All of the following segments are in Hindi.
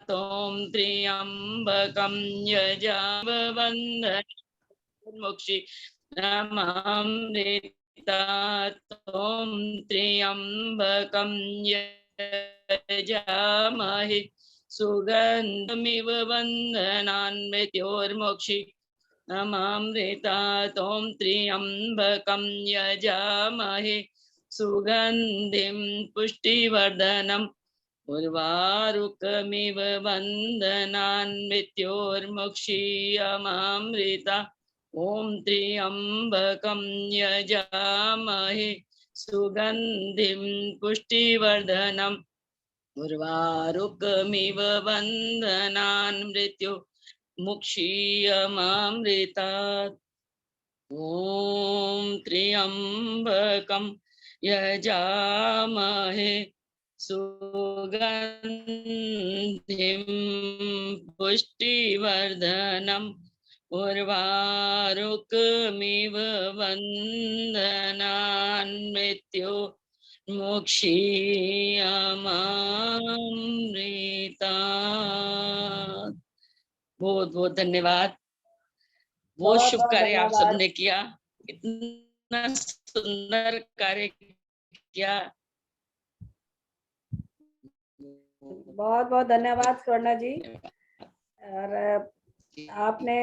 त्वं त्र्यम्बकं यजामवन्दनान्मुक्षि नमामृतात्वं त्र्यम्बकं यजामहे सुगन्धमिव वन्दनान् मृत्योर्मोक्षि नमामृतात्वं त्र्यम्बकं यजामहे सुगन्धिं पुष्टिवर्धनम् उर्वारुकमिव वन्दनान् मृत्योर्मुक्षीयमामृता ॐ त्र्यम्बकं यजामहे सुगन्धिं पुष्टिवर्धनम् उर्वारुकमिव वन्दनान् मृत्योर्मुक्षीयमामृतात् ॐ त्र्यम्बकं यजामहे सुगन्धिं पुष्टिवर्धनम् उर्वारुकमिव वन्दनान् मृत्योर्मुक्षीयमामृतात्। बहुत बहुत धन्यवाद। बहुत शुभ कार्य आप सबने किया, इतना सुंदर कार्य किया। बहुत बहुत धन्यवाद स्वर्णा जी। और आपने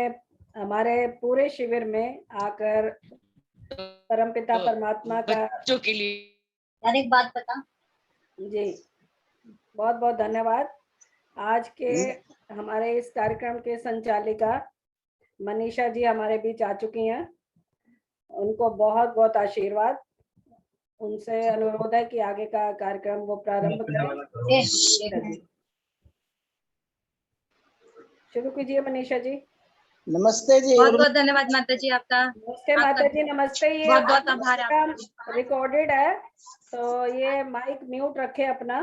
हमारे पूरे शिविर में आकर परमपिता परमात्मा का बच्चों के लिए एक बात बता जी, बहुत बहुत धन्यवाद। आज के हमारे इस कार्यक्रम के संचालिका मनीषा जी हमारे बीच आ चुकी हैं। उनको बहुत बहुत आशीर्वाद। उनसे अनुरोध है कि आगे का कार्यक्रम वो प्रारंभ करें। शुरू कीजिए मनीषा जी। नमस्ते जी। बहुत बहुत धन्यवाद माता जी आपका। नमस्ते माता जी, नमस्ते। ये बहुत बहुत आभार आपका। रिकॉर्डेड है तो ये माइक म्यूट रखे अपना,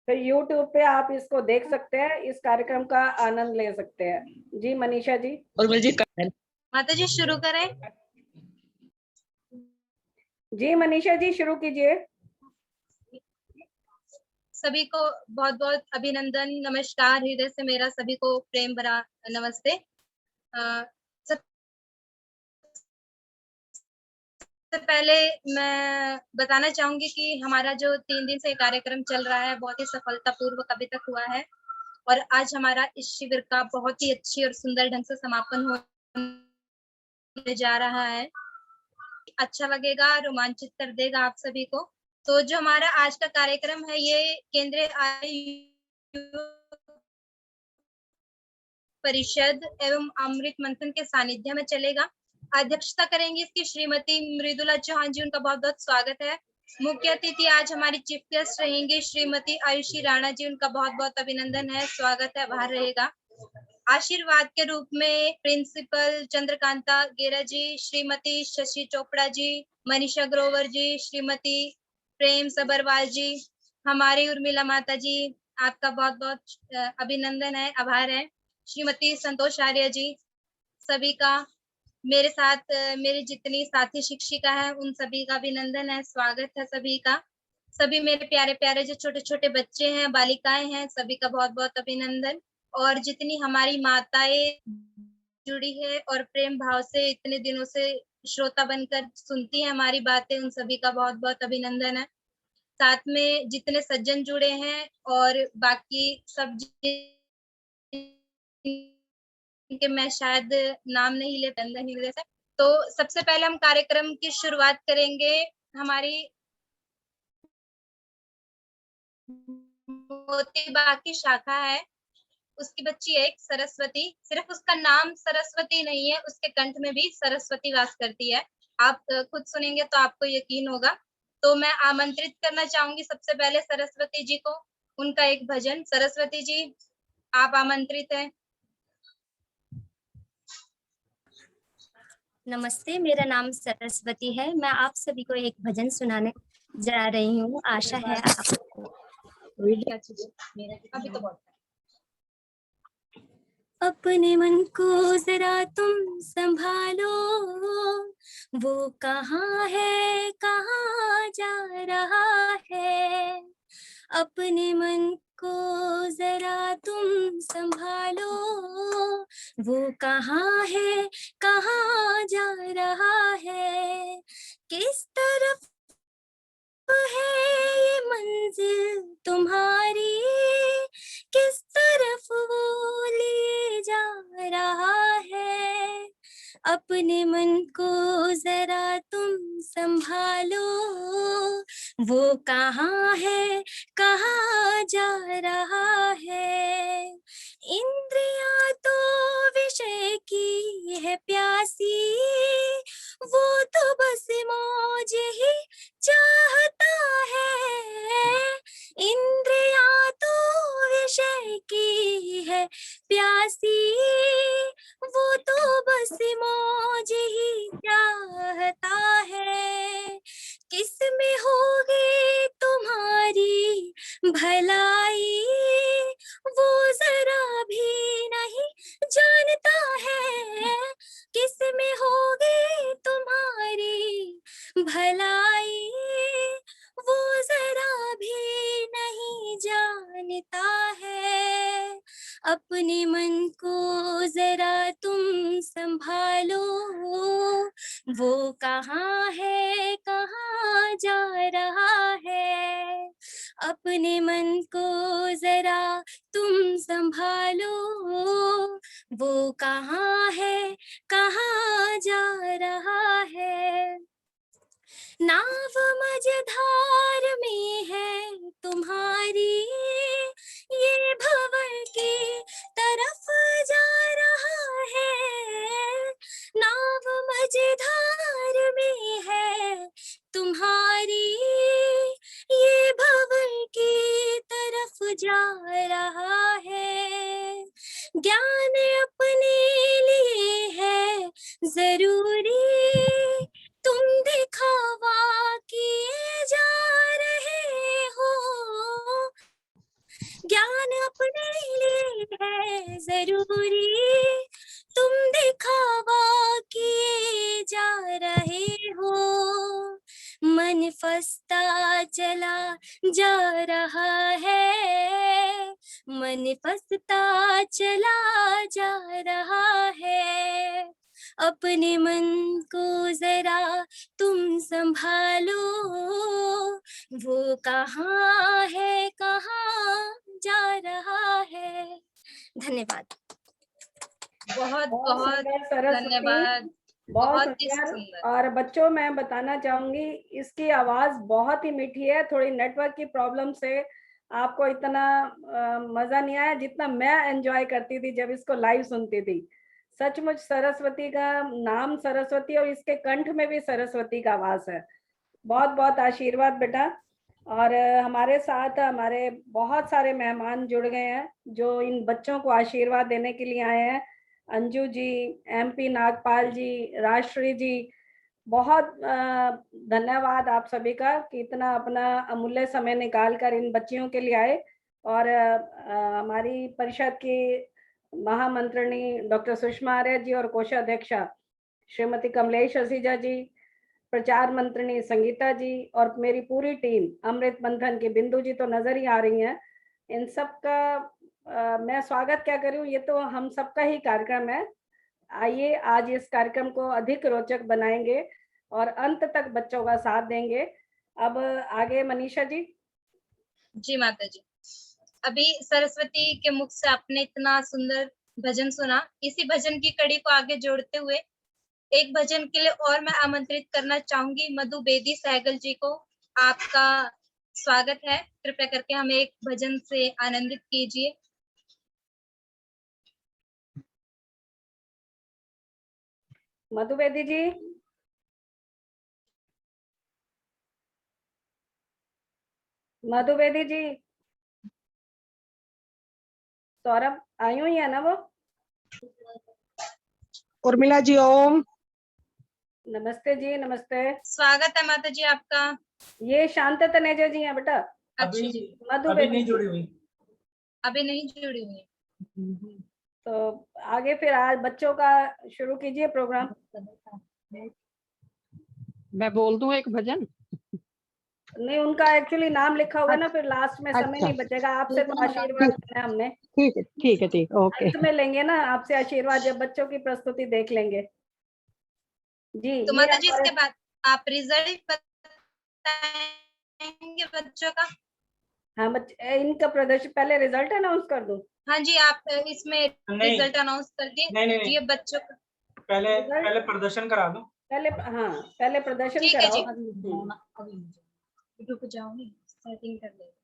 फिर YouTube पे आप इसको देख सकते हैं, इस कार्यक्रम का आनंद ले सकते हैं। जी मनीषा जी। और जी माता जी शुरू करें। जी मनीषा जी शुरू कीजिए। सभी को बहुत बहुत अभिनंदन, नमस्कार, हृदय से मेरा सभी को प्रेम भरा नमस्ते। सबसे पहले मैं बताना चाहूंगी कि हमारा जो 3 दिन से कार्यक्रम चल रहा है बहुत ही सफलतापूर्वक अभी तक हुआ है और आज हमारा इस शिविर का बहुत ही अच्छी और सुंदर ढंग से समापन होने जा रहा है। अच्छा लगेगा, रोमांचित कर देगा आप सभी को। तो जो हमारा आज का कार्यक्रम है ये केंद्रीय परिषद एवं अमृत मंथन के सानिध्य में चलेगा। अध्यक्षता करेंगी इसकी श्रीमती मृदुला चौहान जी, उनका बहुत बहुत स्वागत है। मुख्य अतिथि आज हमारी चीफ गेस्ट रहेंगे श्रीमती आयुषी राणा जी, उनका बहुत बहुत अभिनंदन है, स्वागत है, आभार रहेगा। आशीर्वाद के रूप में प्रिंसिपल चंद्रकांता गेरा जी, श्रीमती शशि चोपड़ा जी, मनीषा ग्रोवर जी, श्रीमती प्रेम सबरवाल जी, हमारी उर्मिला माता जी, आपका बहुत बहुत अभिनंदन है, आभार है। श्रीमती संतोष आर्य जी, सभी का मेरे साथ मेरी जितनी साथी शिक्षिका है उन सभी का अभिनंदन है, स्वागत है सभी का। सभी मेरे प्यारे प्यारे जो छोटे छोटे बच्चे हैं, बालिकाएं हैं, सभी का बहुत बहुत अभिनंदन। और जितनी हमारी माताएं जुड़ी है और प्रेम भाव से इतने दिनों से श्रोता बनकर सुनती है हमारी बातें, उन सभी का बहुत बहुत अभिनंदन है। साथ में जितने सज्जन जुड़े हैं और बाकी सब कि मैं शायद नाम नहीं ले हृदय से। तो सबसे पहले हम कार्यक्रम की शुरुआत करेंगे। हमारी मोतीबाग की शाखा है, उसकी बच्ची है एक सरस्वती। सिर्फ उसका नाम सरस्वती नहीं है, उसके कंठ में भी सरस्वती वास करती है। आप खुद सुनेंगे तो आपको यकीन होगा। तो मैं आमंत्रित करना चाहूंगी सबसे पहले सरस्वती जी को, उनका एक भजन। सरस्वती जी आप आमंत्रित हैं। नमस्ते, मेरा नाम सरस्वती है। मैं आप सभी को एक भजन सुनाने जा रही हूँ। आशा है आपको अभी तो बहुत अपने मन को जरा तुम संभालो, वो कहाँ है कहाँ जा रहा है। अपने मन को जरा तुम संभालो, वो कहाँ है कहाँ जा रहा है। किस तरफ है ये मंजिल तुम्हारी, किस तरफ वो ले जा रहा है। अपने मन को जरा तुम संभालो, वो कहाँ है कहाँ जा रहा है। इंद्रियां तो विषय की है प्यासी, वो तो बस मौज ही चाहता है। इंद्रियां तो विषय की है प्यासी, वो तो बस मौज ही चाहता है। किस में होगी तुम्हारी भलाई, वो जरा भी नहीं जानता है। किस में होगी तुम्हारी भलाई, वो जरा भी नहीं जानता है। अपने मन को जरा तुम संभालो, वो कहाँ है कहाँ जा रहा है। अपने मन को जरा तुम संभालो, वो कहाँ है कहाँ जा रहा है। नाव मझधार में है तुम्हारी, ये भंवर की तरफ जा रहा है। नाव मझधार में है तुम्हारी, ये भंवर की तरफ जा रहा है। ज्ञान अपने लिए है जरूरी, तुम दिखावा किए जा रहे हो। ज्ञान अपने लिए है जरूरी, तुम दिखावा किए जा रहे हो। मन फंसता चला जा रहा है, मन फंसता चला जा रहा है। अपने मन को जरा तुम संभालो, वो कहाँ है कहाँ जा रहा है। धन्यवाद। बहुत बहुत बहुत सुंदर सरस्वती, धन्यवाद। बहुत बहुत ही सुंदर। सुंदर। और बच्चों मैं बताना चाहूंगी इसकी आवाज बहुत ही मीठी है। थोड़ी नेटवर्क की प्रॉब्लम से आपको इतना मजा नहीं आया जितना मैं एंजॉय करती थी जब इसको लाइव सुनती थी। सचमुच सरस्वती का नाम सरस्वती और इसके कंठ में भी सरस्वती का आवाज है। बहुत बहुत आशीर्वाद बेटा। और हमारे साथ हमारे बहुत सारे मेहमान जुड़ गए हैं जो इन बच्चों को आशीर्वाद देने के लिए आए हैं। अंजू जी, MP नागपाल जी, राजश्री जी, बहुत धन्यवाद आप सभी का कि इतना अपना अमूल्य समय निकाल कर इन बच्चियों के लिए आए। और हमारी परिषद की महामंत्रिणी डॉक्टर सुषमा आर्य जी और कोषाध्यक्षा श्रीमती कमलेश असीजा जी, प्रचार मंत्रिणी संगीता जी और मेरी पूरी टीम अमृत मंथन की बिंदु जी तो नजर ही आ रही हैं। इन सब का मैं स्वागत क्या करूं, ये तो हम सबका ही कार्यक्रम है। आइए आज इस कार्यक्रम को अधिक रोचक बनाएंगे और अंत तक बच्चों का साथ देंगे। अब आगे मनीषा जी। जी माता जी, अभी सरस्वती के मुख से आपने इतना सुंदर भजन सुना। इसी भजन की कड़ी को आगे जोड़ते हुए एक भजन के लिए और मैं आमंत्रित करना चाहूंगी मधु बेदी सहगल जी को। आपका स्वागत है, कृपया करके हमें एक भजन से आनंदित कीजिए। मधु बेदी जी। मधु बेदी जी। सौरभ आई हुई है ना वो? उर्मिला जी ओम। नमस्ते जी, नमस्ते। स्वागत है माता जी आपका। ये शांत तनेजा जी हैं बेटा। अच्छा जी, मधु अभी बेदी नहीं जी। जुड़ी हुई। अभी नहीं जुड़ी हुई। तो आगे फिर आज बच्चों का शुरू कीजिए प्रोग्राम। मैं बोल दूं एक भजन? नहीं, उनका एक्चुअली नाम लिखा होगा ना, फिर लास्ट में समय अच्छा। नहीं बचेगा। आपसे तो आशीर्वाद लेना है हमने, ठीक है, ठीक है, ठीक, ओके। अंत में लेंगे ना आपसे आशीर्वाद, जब बच्चों की प्रस्तुति देख लेंगे। जी, तो ये माता जी हमारे- इसके बाद आप रिजल्ट बताएंगे बच्चों का? हाँ, इनका प्रदर्शन पहले रिजल्ट अनाउंस कर दूं? हाँ जी, आप इसमें नहीं। रिजल्ट अनाउंस कर दिए। नहीं, नहीं, नहीं। ये बच्चों का पहले रिजल्ट- पहले प्रदर्शन करा दो। पहले, हाँ पहले प्रदर्शन ठीक है जी। कराओ। रुक जाओ, नहीं सेटिंग कर ले।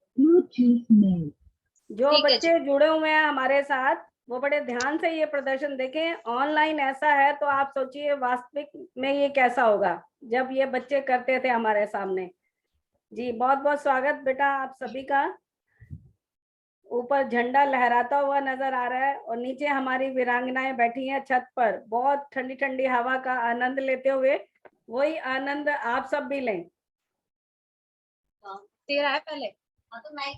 जो ठीक है बच्चे जुड़े हुए हैं हमारे साथ, वो बड़े ध्यान से ये प्रदर्शन देखें। ऑनलाइन ऐसा है तो आप सोचिए वास्तविक में ये कैसा होगा जब ये बच्चे करते थे हमारे सामने। जी, बहुत बहुत स्वागत बेटा आप सभी का। ऊपर झंडा लहराता हुआ नजर आ रहा है और नीचे हमारी वीरांगनाएं बैठी हैं छत पर, बहुत ठंडी ठंडी हवा का आनंद लेते हुए। वही आनंद आप सब भी लें। तेरा है पहले। तो मैं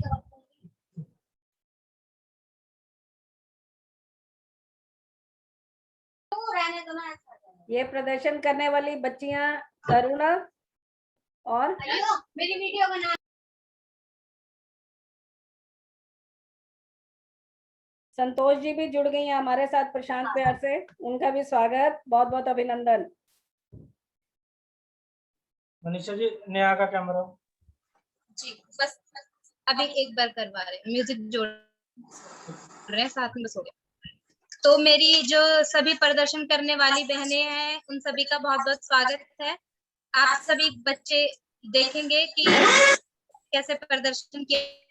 ये प्रदर्शन करने वाली बच्चियां करुणा और मेरी वीडियो बना। संतोष जी भी जुड़ गई हैं हमारे साथ प्रशांत प्यार से। उनका भी स्वागत, बहुत बहुत अभिनंदन। मनीषा जी, नेहा का कैमरा। जी बस अभी एक बार करवा रहे हैं, म्यूजिक जोड़ रहे हैं साथ में, बस हो गया। तो मेरी जो सभी प्रदर्शन करने वाली बहनें हैं उन सभी का बहुत बहुत स्वागत है। आप सभी बच्चे देखेंगे कि कैसे प्रदर्शन किया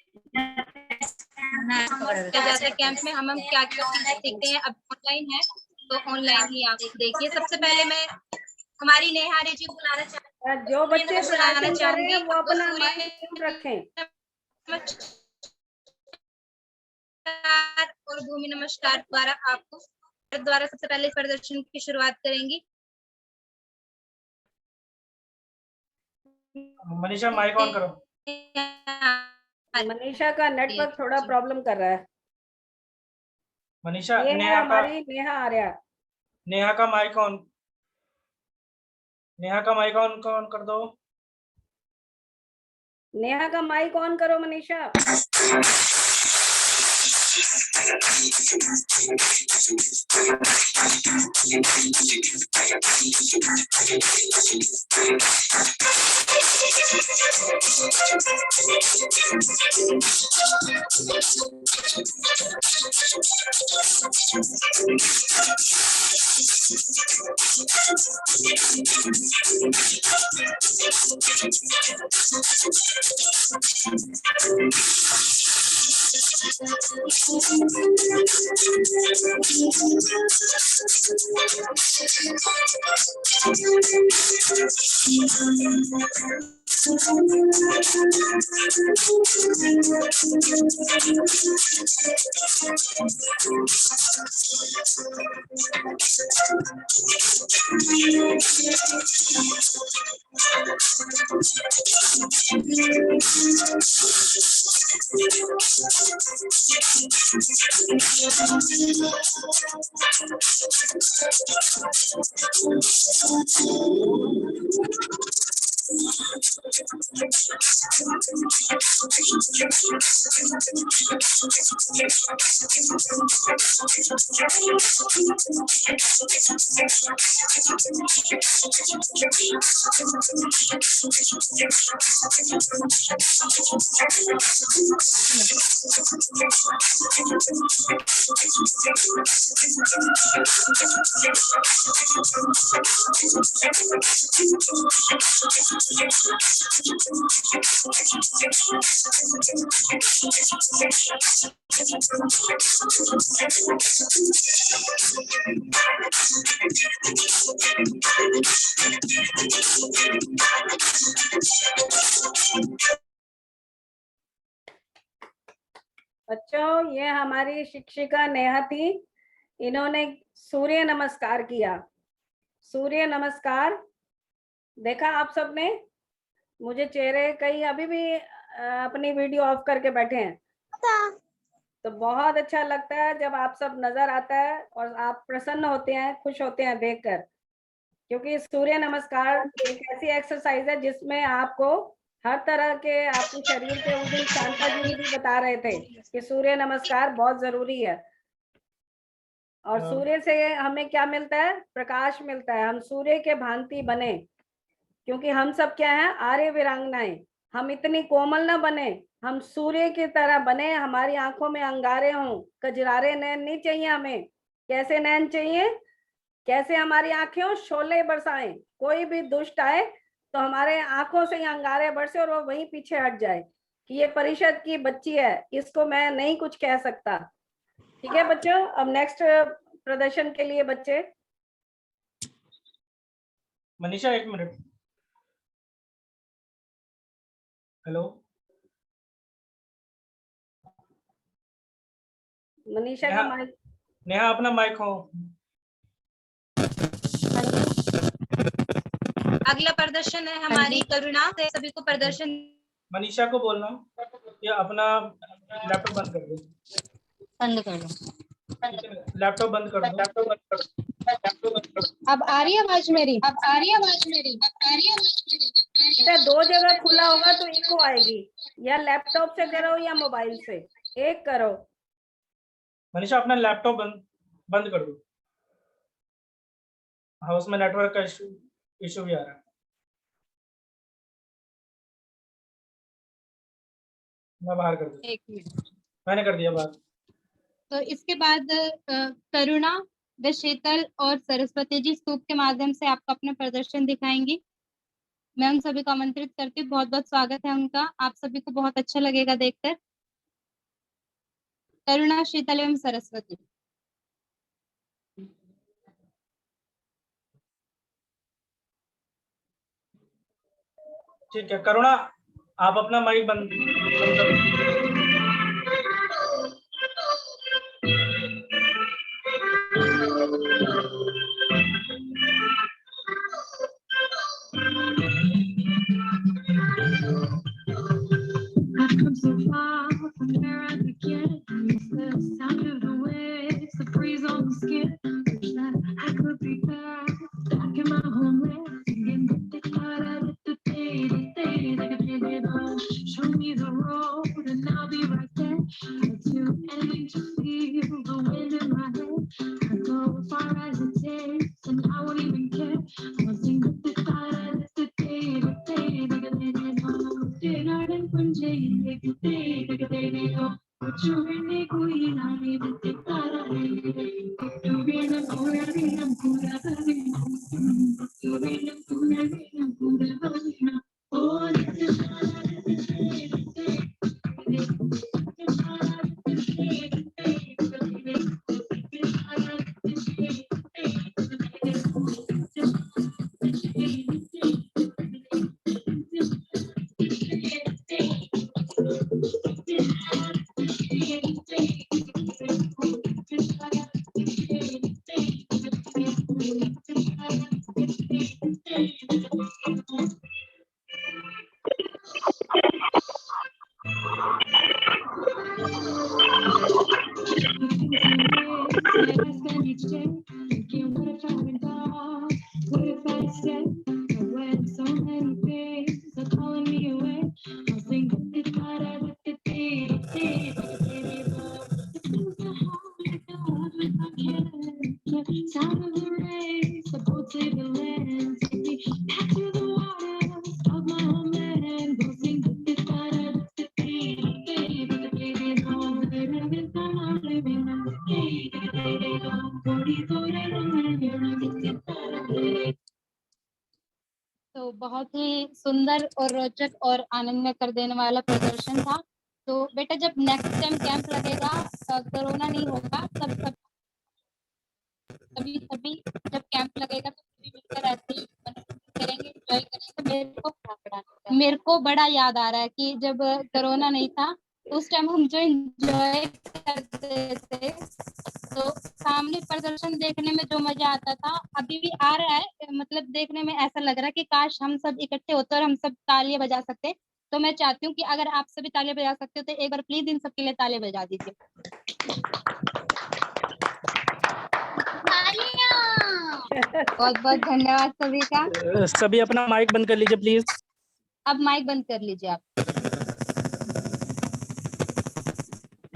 जाता है कैंप में। हम क्या क्या चीजें सीखते हैं। अब ऑनलाइन है तो ऑनलाइन ही आप देखिए। सबसे पहले मैं हमारी नेहारी जी बुलाना चाहती जो बच्चे बुलाना प्रदर्शन कर रहे हैं चाहूंगी। वो अपना सूर्य माइक म्यूट रखें। और भूमि नमस्कार द्वारा आपको सबसे पहले प्रदर्शन की शुरुआत करेंगी। मनीषा माइक ऑन करो। मनीषा का नेटवर्क थोड़ा प्रॉब्लम कर रहा है। मनीषा, ये है हमारी नेहा आर्या। नेहा का माइक ऑन कर दो। नेहा का माइक ऑन करो मनीषा। बच्चों, ये हमारी शिक्षिका नेहा थी। इन्होंने सूर्य नमस्कार किया। सूर्य नमस्कार देखा आप सबने? मुझे चेहरे कई अभी भी अपनी वीडियो ऑफ करके बैठे हैं। तो बहुत अच्छा लगता है जब आप सब नजर आता है और आप प्रसन्न होते हैं, खुश होते हैं देखकर, क्योंकि सूर्य नमस्कार एक ऐसी एक्सरसाइज है जिसमें आपको हर तरह के आपके शरीर के, उस दिन शांता जी भी बता रहे थे कि सूर्य नमस्कार बहुत जरूरी है। और सूर्य से हमें क्या मिलता है? प्रकाश मिलता है। हम सूर्य के भांति बने, क्योंकि हम सब क्या है? आर्य वीरांगनाएं। हम इतनी कोमल ना बने, हम सूर्य की तरह बने। हमारी आंखों में अंगारे हों, कजरारे नैन नहीं चाहिए हमें। कैसे नैन चाहिए? कैसे हमारी आंखें हो? शोले बरसाएं। कोई भी दुष्ट आए तो हमारे आंखों से ही अंगारे बरसे और वो वहीं पीछे हट जाए कि ये परिषद की बच्ची है, इसको मैं नहीं कुछ कह सकता। ठीक है बच्चों, अब नेक्स्ट प्रदर्शन के लिए बच्चे। मनीषा 1 मिनट। हेलो मनीषा का माइक। नेहा अपना माइक हो। अगला प्रदर्शन है हमारी करुणा से, सभी को प्रदर्शन। मनीषा को बोलना कि अपना लैपटॉप बंद कर दो। बंद कर दो। लैपटॉप बंद कर दो। अब आ रही है आवाज मेरी? बेटा 2 जगह खुला होगा तो इको आएगी, या लैपटॉप से करो या मोबाइल से, एक करो। मनीषा अपना लैपटॉप बंद कर दो। हाँ, उसमें नेटवर्क का इशू भी आ रहा है। मैं बाहर कर दूँ? 1 मिनट। मैंने कर दिया बात। तो इसके बाद करुणा व शीतल और सरस्वती जी स्तूप के माध्यम से आपको अपना प्रदर्शन दिखाएंगी। मैं उन सभी को आमंत्रित करती हूँ, बहुत बहुत स्वागत है उनका। आप सभी को बहुत अच्छा लगेगा देखकर। करुणा, शीतल एवं सरस्वती। ठीक है करुणा, आप अपना माइक बंद कर। I've come so far from where I began. It's the sound of the waves, the breeze on the skin. Wish that I could be back in my homeland. Singing show me the road and I'll be right there. I'll do anything to feel the wind in my head. I'll go as far as it takes and I won't even care. I'll sing तो बहुत ही सुंदर और रोचक और आनंद में कर देने वाला प्रदर्शन था। तो बेटा जब नेक्स्ट टाइम कैंप लगेगा, कोरोना नहीं होगा, तब सभी जब कैंप लगेगा तो सभी मिलकर ऐसे ही करेंगे, एंजॉय करेंगे। मेरे को बड़ा याद आ रहा है कि जब कोरोना नहीं था उस टाइम हम जो एंजॉय करते थे, तो सामने प्रदर्शन देखने में जो मजा आता था अभी भी आ रहा है। मतलब देखने में ऐसा लग रहा है कि काश हम सब इकट्ठे होते और हम सब तालियां बजा सकते। तो मैं चाहती हूँ कि अगर आप सभी तालियां बजा सकते हो तो एक बार प्लीज इन सबके लिए तालियां बजा दीजिए। बहुत बहुत धन्यवाद सभी का। सभी अपना माइक बंद कर लीजिए प्लीज। अब माइक बंद कर लीजिए आप।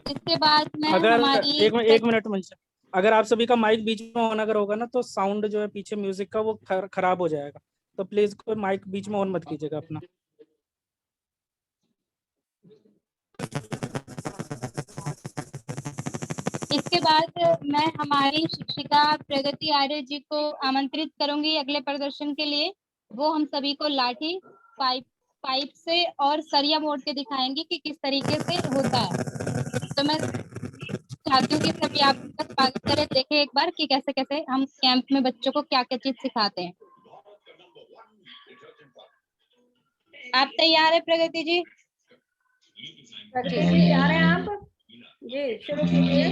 इसके बाद में अगर हमारी एक मिनट मंशा, अगर आप सभी का माइक बीच में ऑन अगर होगा ना तो साउंड जो है पीछे म्यूजिक का वो खराब हो जाएगा, तो प्लीज कोई माइक बीच में ऑन मत कीजिएगा अपना। इसके बाद मैं हमारी शिक्षिका प्रगति आर्य जी को आमंत्रित करूंगी अगले प्रदर्शन के लिए। वो हम सभी को लाठी पाइप से और सरिया मोड़ के दिखाएंगी कि किस तरीके से होता है। तो मैं चाहती हूँ कि सभी आप उनका स्वागत करें, देखें एक बार कि कैसे कैसे हम कैंप में बच्चों को क्या क्या चीज सिखाते हैं। आप तैयार है प्रगति जी? प्रगति जी तैयार हैं आप? जी शुरू कीजिए।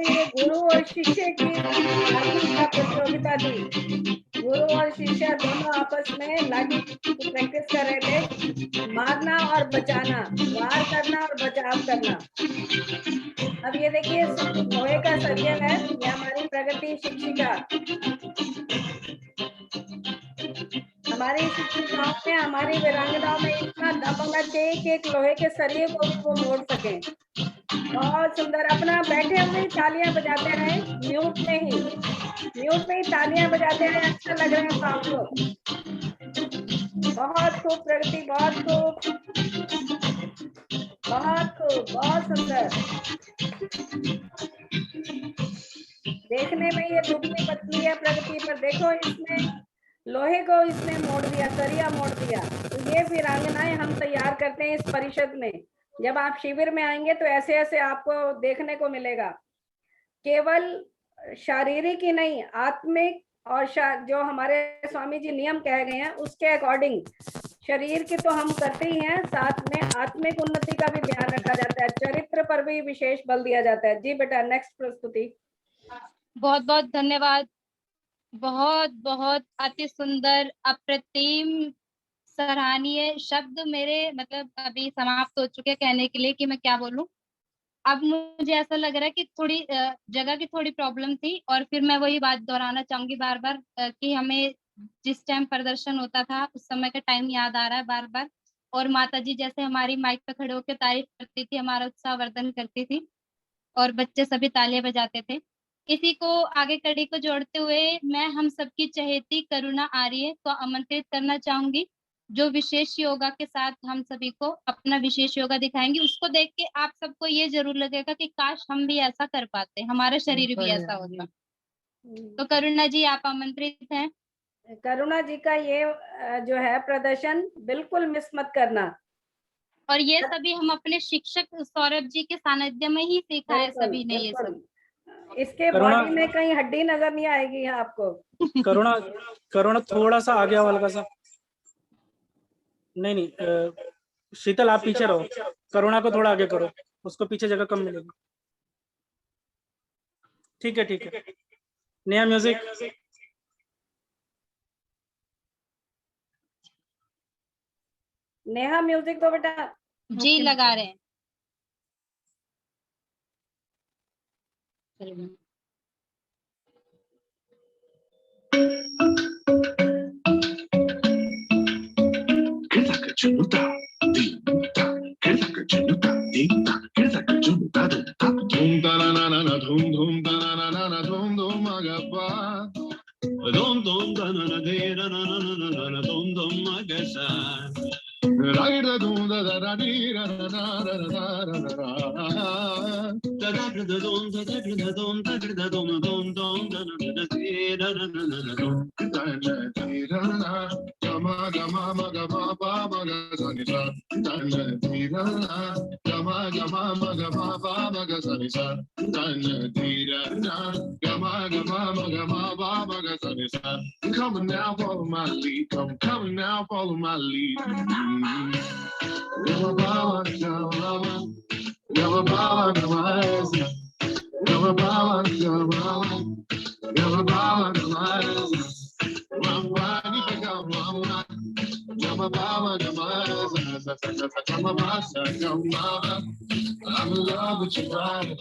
ये गुरु और शिष्य की लाठी का प्रतियोगिता थी। गुरु और शिष्य दोनों आपस में लाठी की प्रैक्टिस कर रहे थे, मारना और बचाना, वार करना और बचाव करना। अब ये देखिए लोहे का सरिया है, ये हमारी प्रगति शिक्षिका, हमारी शिक्षिकाओं में हमारी वीरांगनाओं में इतना दम होना चाहिए कि एक लोहे के सरिये को भी वो मोड़ सके। बहुत सुंदर, अपना बैठे हुए ही तालियां बजाते रहे, म्यूट में ही तालियां बजाते रहे, अच्छा लग रहा है तो आपको। बहुत खूब प्रगति, बहुत खूब, बहुत सुंदर। देखने में ये दुबली पतली है प्रगति, पर देखो इसने लोहे को इसने मोड़ दिया, सरिया मोड़ दिया। तो ये वीरांगनाएं हम तैयार करते हैं इस परिषद में। जब आप शिविर में आएंगे तो ऐसे ऐसे आपको देखने को मिलेगा। केवल शारीरिक ही नहीं, आत्मिक और जो हमारे स्वामी जी नियम कहे गए हैं उसके अकॉर्डिंग शरीर की तो हम करते ही हैं, साथ में आत्मिक उन्नति का भी ध्यान रखा जाता है, चरित्र पर भी विशेष बल दिया जाता है। जी बेटा, नेक्स्ट प्रस्तुति। बहुत बहुत धन्यवाद। बहुत बहुत अति सुंदर, अप्रतिम सराहनीय शब्द मेरे मतलब अभी समाप्त हो चुके हैं कहने के लिए कि मैं क्या बोलूं। अब मुझे ऐसा लग रहा है कि थोड़ी जगह की थोड़ी प्रॉब्लम थी, और फिर मैं वही बात दोहराना चाहूंगी बार बार कि हमें जिस टाइम प्रदर्शन होता था उस समय का टाइम याद आ रहा है बार बार। और माता जी जैसे हमारी माइक पे खड़े होकर तारीफ करती थी, हमारा उत्साहवर्धन करती थी, और बच्चे सभी तालियां बजाते थे। इसी को आगे कड़ी को जोड़ते हुए मैं हम सबकी चहेती करुणा आर्य को आमंत्रित करना चाहूंगी, जो विशेष योगा के साथ हम सभी को अपना विशेष योगा दिखाएंगे। उसको देख के आप सबको ये जरूर लगेगा कि काश हम भी ऐसा कर पाते, हमारा शरीर भी ऐसा होता। तो करुणा जी आप आमंत्रित हैं। करुणा जी का ये जो है प्रदर्शन बिल्कुल मिस मत करना। और ये सभी हम अपने शिक्षक सौरभ जी के सानिध्य में ही सीखा है बिल्कुल, सभी ने ये सब। बिल्कुल। इसके करुणा- बॉडी में कहीं हड्डी नजर नहीं आएगी आपको। करुणा करुणा थोड़ा सा आगे आओ, हल्का सा। नहीं, शीतल आप पीछे रहो, करुणा को थोड़ा आगे करो, उसको पीछे जगह कम मिलेगी। ठीक है, ठीक है। नया म्यूजिक। नेहा म्यूजिक तो बेटा। जी लगा रहे हैं। Coming now, follow my lead. Coming now, follow my lead. I'm in love with you, right?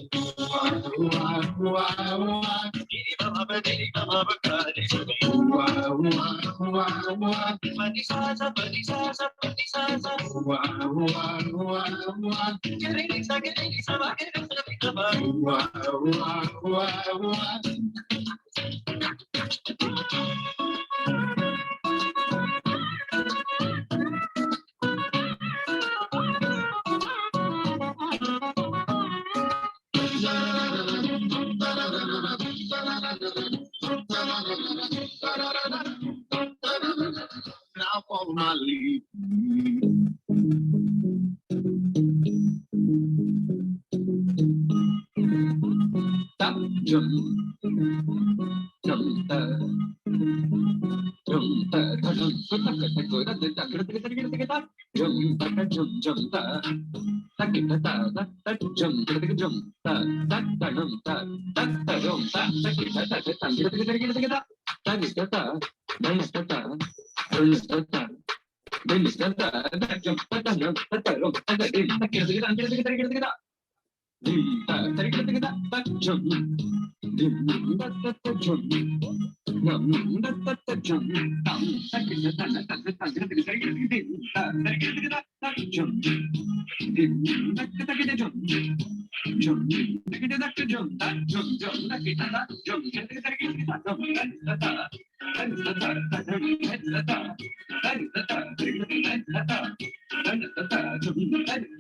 Now follow my lead.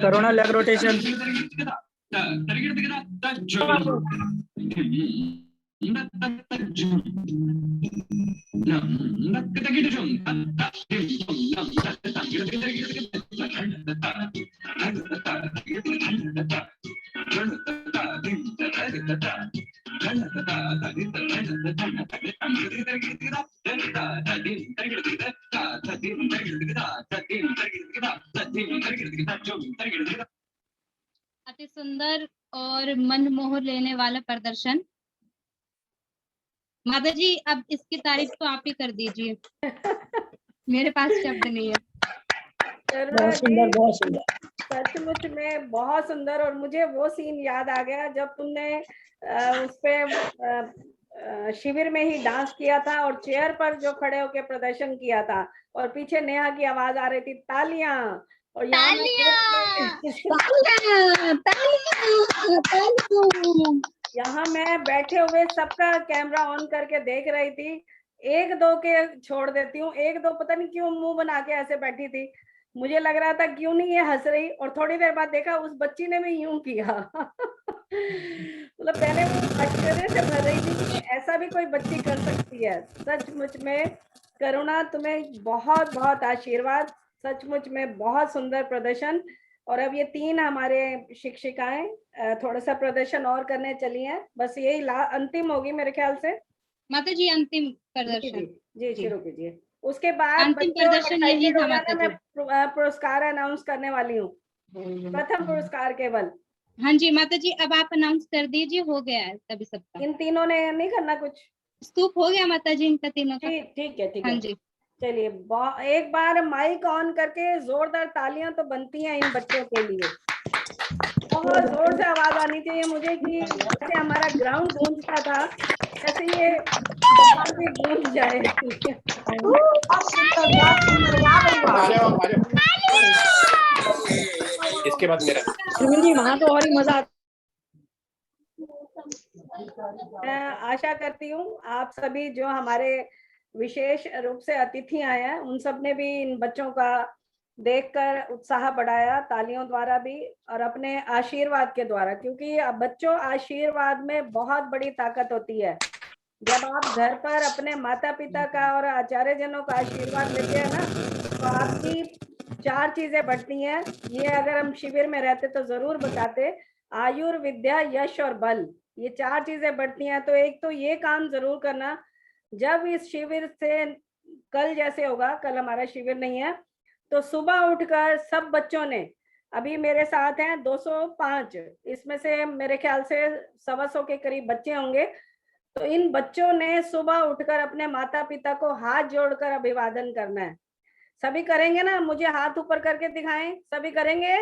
Karuna leg rotation. अति सुंदर और मन मोह लेने वाला प्रदर्शन। माता जी अब इसकी तारीफ तो आप ही कर दीजिए। मेरे पास शब्द नहीं है। करुणा जी सचमुच में बहुत सुंदर। और मुझे वो सीन याद आ गया जब तुमने उस पे शिविर में ही डांस किया था और चेयर पर जो खड़े होके प्रदर्शन किया था और पीछे नेहा की आवाज आ रही थी तालियां। और यहाँ यहाँ मैं बैठे हुए सबका कैमरा ऑन करके देख रही थी। एक दो के छोड़ देती हूँ, एक दो पता नहीं क्यों मुंह बना के ऐसे बैठी थी। मुझे लग रहा था क्यों नहीं ये हंस रही, और थोड़ी देर बाद देखा उस बच्ची ने भी यूं किया। मतलब पहले वो आश्चर्य से भर रही थी कि ऐसा भी कोई बच्ची कर सकती है। सचमुच में करुणा तुम्हें बहुत बहुत आशीर्वाद। सचमुच में बहुत सुंदर प्रदर्शन। और अब ये 3 हमारे शिक्षिकाएं थोड़ा सा प्रदर्शन और करने चली हैं। बस यही अंतिम होगी मेरे ख्याल से। माता जी अंतिम प्रदर्शन जी शुरू कीजिए। उसके बाद अंतिम प्रदर्शन यही था माता जी। मैं पुरस्कार अनाउंस करने वाली हूँ। प्रथम पुरस्कार केवल। हाँ जी माता जी, अब आप अनाउंस कर दीजिए, हो गया है तभी सबका। इन तीनों ने नहीं करना कुछ? स्तूप हो गया माता जी इनका तीनों का। ठीक है हाँ जी। चलिए एक बार माइक ऑन करके जोरदार तालियां तो बनती हैं इन बच्चों के लिए। बहुत जोर से आवाज आनी चाहिए मुझे कि जैसे हमारा ग्राउंड गूंजता था जैसे ये बाहर भी गूंज जाए। इसके बाद मेरा जी वहां तो और ही मजा। मैं आशा करती हूँ आप सभी जो हमारे विशेष रूप से अतिथि आए हैं उन सब ने भी इन बच्चों का देखकर उत्साह बढ़ाया, तालियों द्वारा भी और अपने आशीर्वाद के द्वारा। क्योंकि बच्चों आशीर्वाद में बहुत बड़ी ताकत होती है। जब आप घर पर अपने माता पिता का और आचार्य जनों का आशीर्वाद लेते हैं ना तो आपकी 4 चीजें बढ़ती हैं। ये अगर हम शिविर में रहते तो जरूर बताते। आयुर्विद्या, यश और बल, ये 4 चीजें बढ़ती हैं। तो एक तो ये काम जरूर करना, जब इस शिविर से कल जैसे होगा, कल हमारा शिविर नहीं है, तो सुबह उठकर सब बच्चों ने, अभी मेरे साथ हैं 205, इसमें से मेरे ख्याल से 125 के करीब बच्चे होंगे। तो इन बच्चों ने सुबह उठकर अपने माता पिता को हाथ जोड़कर अभिवादन करना है। सभी करेंगे ना? मुझे हाथ ऊपर करके दिखाएं। सभी करेंगे?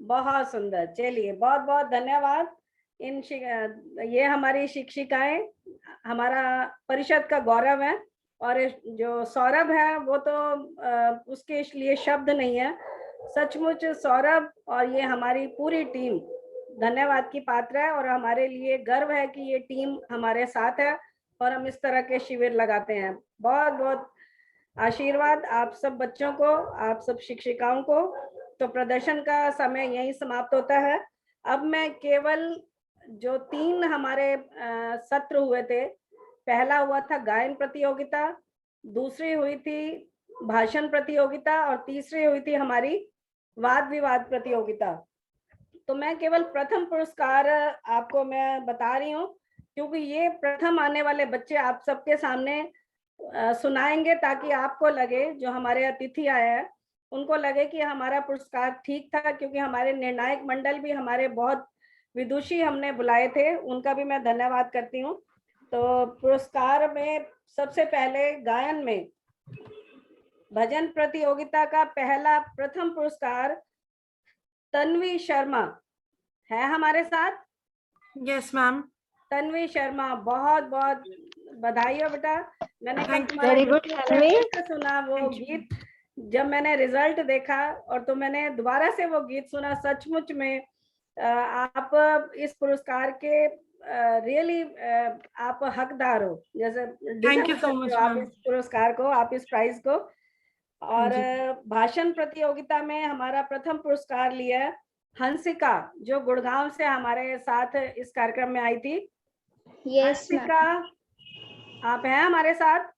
बहुत सुंदर। चलिए बहुत बहुत धन्यवाद। ये हमारी शिक्षिकाएं हमारा परिषद का गौरव है। और जो सौरभ है वो तो उसके लिए शब्द नहीं है। सचमुच सौरभ और ये हमारी पूरी टीम धन्यवाद की पात्र है। और हमारे लिए गर्व है कि ये टीम हमारे साथ है और हम इस तरह के शिविर लगाते हैं। बहुत बहुत आशीर्वाद आप सब बच्चों को, आप सब शिक्षिकाओं को। तो प्रदर्शन का समय यही समाप्त होता है। अब मैं केवल जो 3 हमारे सत्र हुए थे, पहला हुआ था गायन प्रतियोगिता, दूसरी हुई थी भाषण प्रतियोगिता और तीसरी हुई थी हमारी वाद विवाद प्रतियोगिता। तो मैं केवल प्रथम पुरस्कार आपको मैं बता रही हूँ क्योंकि ये प्रथम आने वाले बच्चे आप सबके सामने सुनाएंगे ताकि आपको लगे, जो हमारे अतिथि आए हैं उनको लगे कि हमारा पुरस्कार ठीक था। क्योंकि हमारे निर्णायक मंडल भी हमारे बहुत विदुषी हमने बुलाए थे, उनका भी मैं धन्यवाद करती हूँ। तो पुरस्कार में सबसे पहले गायन में भजन प्रतियोगिता का पहला प्रथम पुरस्कार तन्वी शर्मा है हमारे साथ। Yes ma'am. तन्वी शर्मा, बहुत बहुत बधाई हो बेटा। मैंने वेरी गुड तन्वी। सुना वो गीत, जब मैंने रिजल्ट देखा और तो मैंने दोबारा से वो गीत सुना। सचमुच में आप इस पुरस्कार के रियली आप हकदार हो। जैसे थैंक यू सो मच आप इस पुरस्कार को, आप इस प्राइज को। और भाषण प्रतियोगिता में हमारा प्रथम पुरस्कार लिया हंसिका, जो गुड़गांव से हमारे साथ इस कार्यक्रम में आई थी। हंसिका, आप हैं हमारे साथ?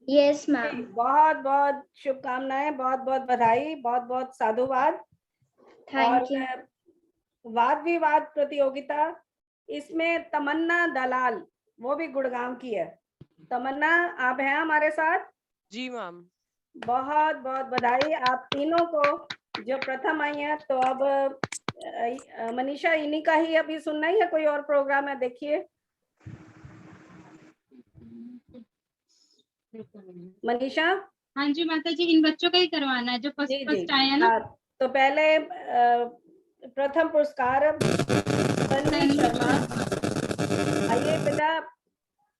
Yes ma'am. बहुत बहुत शुभकामनाएं, बहुत बहुत बधाई, बहुत बहुत साधुवाद। Thank you. वाद विवाद प्रतियोगिता, इसमें तमन्ना दलाल, वो भी गुड़गांव की है। तमन्ना, आप हैं हमारे साथ? जी मैम। बहुत बहुत बधाई आप तीनों को जो प्रथम आई हैं। तो अब मनीषा, इन्हीं का ही अभी सुनना ही है, कोई और प्रोग्राम है? देखिए मनीषा। हाँ जी माता जी, इन बच्चों का ही करवाना है जो जी जी फर्स्ट आए हैं ना। हाँ, तो पहले प्रथम पुरस्कार तन्वी शर्मा, आइए बेटा।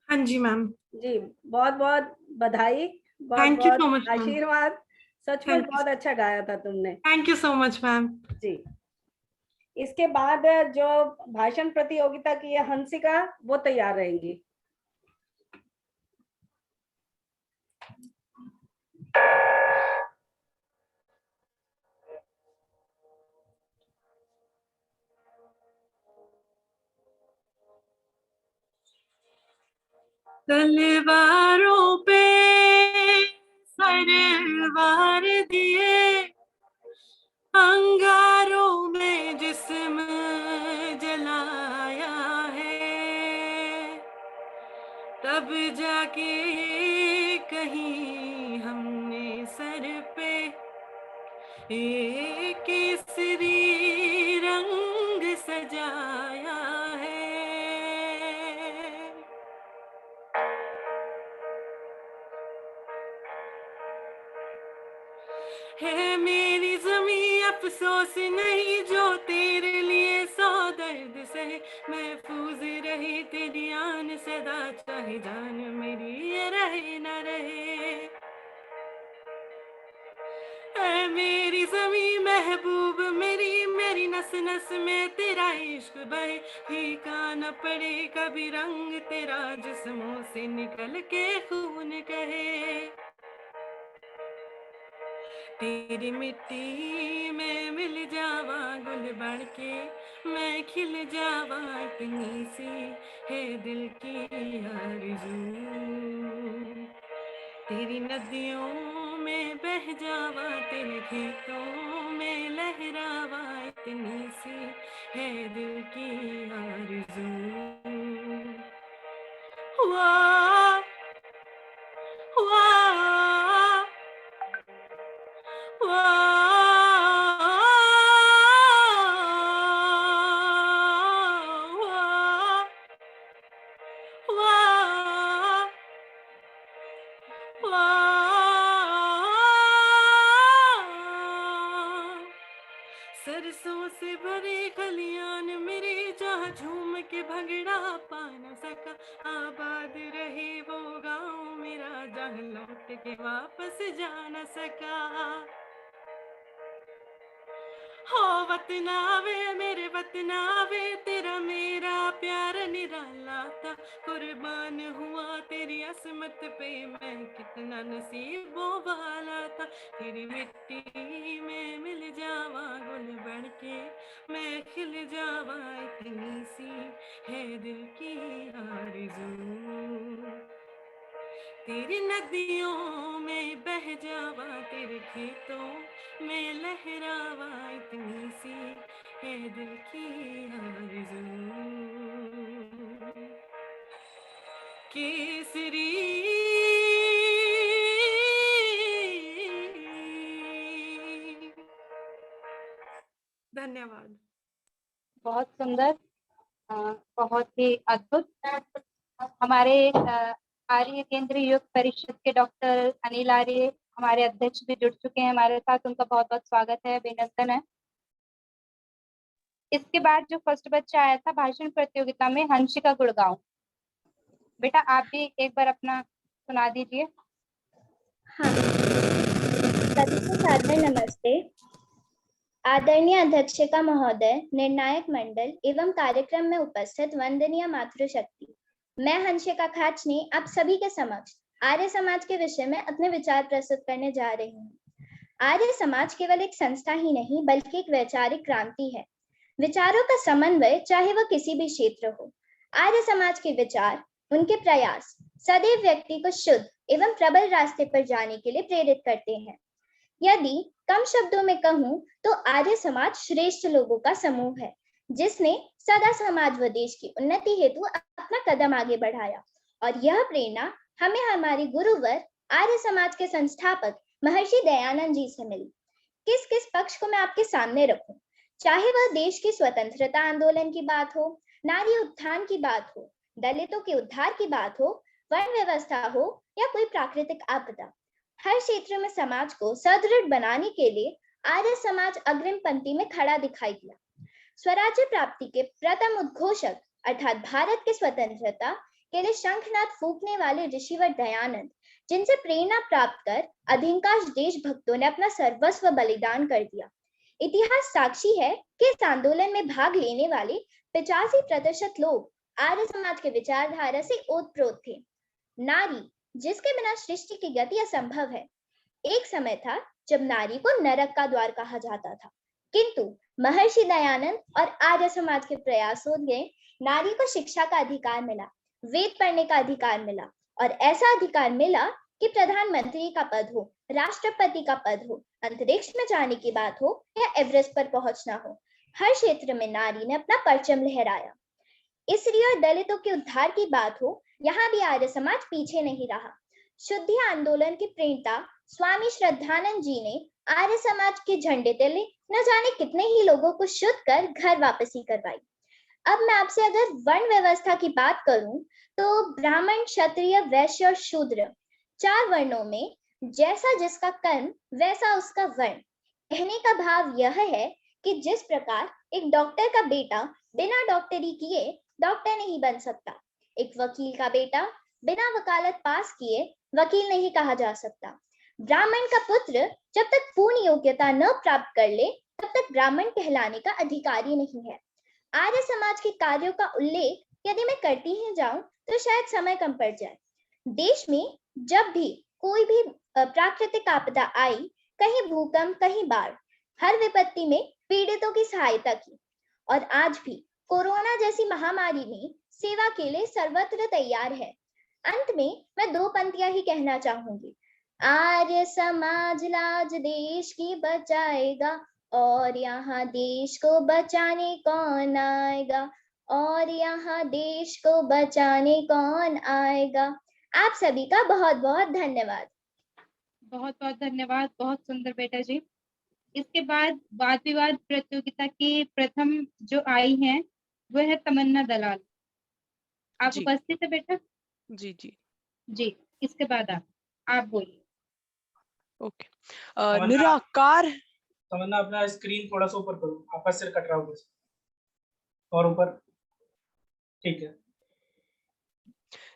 हाँ जी मैम। जी बहुत बहुत बधाई, बहुत Thank you so बहुत much, ma'am. आशीर्वाद, सचमुच Thank you. बहुत अच्छा गाया था तुमने। Thank you so much, ma'am. जी इसके बाद जो भाषण प्रतियोगिता की है हंसिका, वो तैयार रहेंगी। तलवारों पे सरवार दिए, अंगारों में जिस्म जलाया है, तब जाके कहीं हमने सर पे एक केसरी रंग सजाया है। है मेरी ज़मीं अफसोस नहीं जो तेरे लिए सौ दर्द सहे, महफूज रहे तेरी आन सदा, चाहे जान मेरी ये रहे न रहे। है मेरी ज़मीं महबूब मेरी, मेरी नस नस में तेरा इश्क बहे, फीका न पड़े कभी रंग तेरा, जिस्मों से निकल के खून कहे। तेरी मिट्टी में मिल जावा गुल बढ़ के, मैं खिल जावा, इतनी सी है दिल की आरज़ू। तेरी नदियों में बह जावा, तेरे खेतों में लहरावा, इतनी सी है दिल की आरज़ू। वाह वाह सरसों से भरे खलियान मेरे, जहाँ झूम के भंगड़ा पा न सका, आबाद रहे वो गाँव मेरा, जहाँ लौट के वापस जा न सका। हो वतना वे मेरे वतना वे, तेरा मेरा प्यार निराला था, कुर्बान हुआ तेरी असमत पे, मैं कितना नसीबों वाला था। तेरी मिट्टी में मिल जावा गुल बढ़ के, मैं खिल जावा, इतनी सी है दिल की आरज़ू। तेरी नदियों में बह जावा, तेरे खेतों में लहरावा, इतनी सी है दिल की आरज़ू। केसरी धन्यवाद। बहुत सुंदर, बहुत ही अद्भुत। हमारे आर्य केंद्रीय योग परिषद के डॉक्टर अनिल आर्य हमारे अध्यक्ष भी जुड़ चुके हैं हमारे साथ, उनका बहुत बहुत स्वागत है, अभिनंदन है। इसके बाद जो फर्स्ट बच्चा आया था भाषण प्रतियोगिता में, हंसिका गुड़गांव, बेटा आप भी एक बार अपना सुना दीजिए। हाँ, सभी को सादर नमस्ते। आदरणीय अध्यक्षिका महोदय, निर्णायक मंडल एवं कार्यक्रम में उपस्थित वंदनीय मातृशक्ति, मैं हंसिका खाचनी आप सभी के समक्ष आर्य समाज के विषय में अपने विचार प्रस्तुत करने जा रही हूँ। आर्य समाज केवल एक संस्था ही नहीं बल्कि एक वैचारिक क्रांति है, विचारों का समन्वय, चाहे वह किसी भी क्षेत्र हो। आर्य समाज के विचार, उनके प्रयास सदैव व्यक्ति को शुद्ध एवं प्रबल रास्ते पर जाने के लिए प्रेरित करते हैं। यदि कम शब्दों में कहूं तो आर्य समाज श्रेष्ठ लोगों का समूह है, जिसने सदा समाज व देश की उन्नति हेतु अपना कदम आगे बढ़ाया, और यह प्रेरणा हमें हमारी गुरुवर आर्य समाज के संस्थापक महर्षि दयानंद जी से मिली। किस किस पक्ष को मैं आपके सामने रखूं, चाहे वह देश की स्वतंत्रता आंदोलन की बात हो, नारी उत्थान की बात हो, दलितों के उद्धार की बात हो, वर्ण व्यवस्था हो या कोई प्राकृतिक आपदा, हर क्षेत्र में समाज को सुदृढ़ बनाने के लिए आर्य समाज अग्रिम पंक्ति में खड़ा दिखाई दिया। स्वराज्य प्राप्ति के प्रथम उद्घोषक अर्थात भारत की स्वतंत्रता के लिए शंखनाद फूंकने वाले ऋषिवर दयानंद, जिनसे प्रेरणा प्राप्त कर अधिकांश देशभक्तों ने अपना सर्वस्व बलिदान कर दिया। इतिहास साक्षी है कि इस आंदोलन में भाग लेने वाले 85% लोग आर्य समाज के विचारधारा से ओतप्रोत थे। नारी, जिसके बिना सृष्टि की गति असंभव है। एक समय था जब नारी को नरक का द्वार कहा जाता था, किंतु महर्षि दयानंद और आर्य समाज के प्रयासों ने नारी को शिक्षा का अधिकार मिला, वेद पढ़ने का अधिकार मिला और ऐसा अधिकार मिला कि प्रधानमंत्री का पद हो, राष्ट्रपति का पद हो, अंतरिक्ष में जाने की बात हो या एवरेस्ट पर पहुंचना हो, हर क्षेत्र में नारी ने अपना परचम लहराया। स्त्री और दलितों के उद्धार की बात हो, यहाँ भी आर्य समाज पीछे नहीं रहा। शुद्धि आंदोलन के प्रणेता स्वामी श्रद्धानंद जी ने आर्य समाज के झंडे तले न जाने कितने ही लोगों को शुद्ध कर घर वापसी करवाई। अब मैं आपसे अगर वर्ण व्यवस्था की बात करूं तो ब्राह्मण, क्षत्रिय, वैश्य और शूद्र 4 वर्णों में जैसा जिसका कर्म वैसा उसका वर्ण। कहने का भाव यह है कि जिस प्रकार एक डॉक्टर का बेटा बिना डॉक्टरी किए डॉक्टर नहीं बन सकता, एक वकील का बेटा बिना वकालत पास किए वकील नहीं कहा जा सकता, ब्राह्मण का पुत्र जब तक पूर्ण योग्यता न प्राप्त कर ले तब तक ब्राह्मण कहलाने का अधिकारी नहीं है। आर्य समाज के कार्यों का उल्लेख यदि मैं करती ही जाऊं तो शायद समय कम पड़ जाए। देश में जब भी कोई भी प्राकृतिक आपदा आई, कहीं भूकंप, कहीं बाढ़, हर विपत्ति में पीड़ितों की सहायता की और आज भी कोरोना जैसी महामारी में सेवा के लिए सर्वत्र तैयार है। अंत में मैं 2 पंक्तियां ही कहना चाहूंगी। आर्य समाज लाज देश की बचाएगा और यहाँ देश को बचाने कौन आएगा, और यहाँ देश को बचाने कौन आएगा। आप सभी का बहुत बहुत धन्यवाद। बहुत बहुत धन्यवाद, बहुत सुंदर बेटा जी। इसके बाद वाद विवाद प्रतियोगिता की प्रथम जो आई है वो है तमन्ना दलाल। आप जी। उपस्थित है बेटा? जी जी जी, इसके बाद आप बोलिए। ओके। तमन्ना- निराकार। तमन्ना अपना स्क्रीन थोड़ा सा ऊपर करो, आपका सिर कट रहा होगा और ऊपर, ठीक है।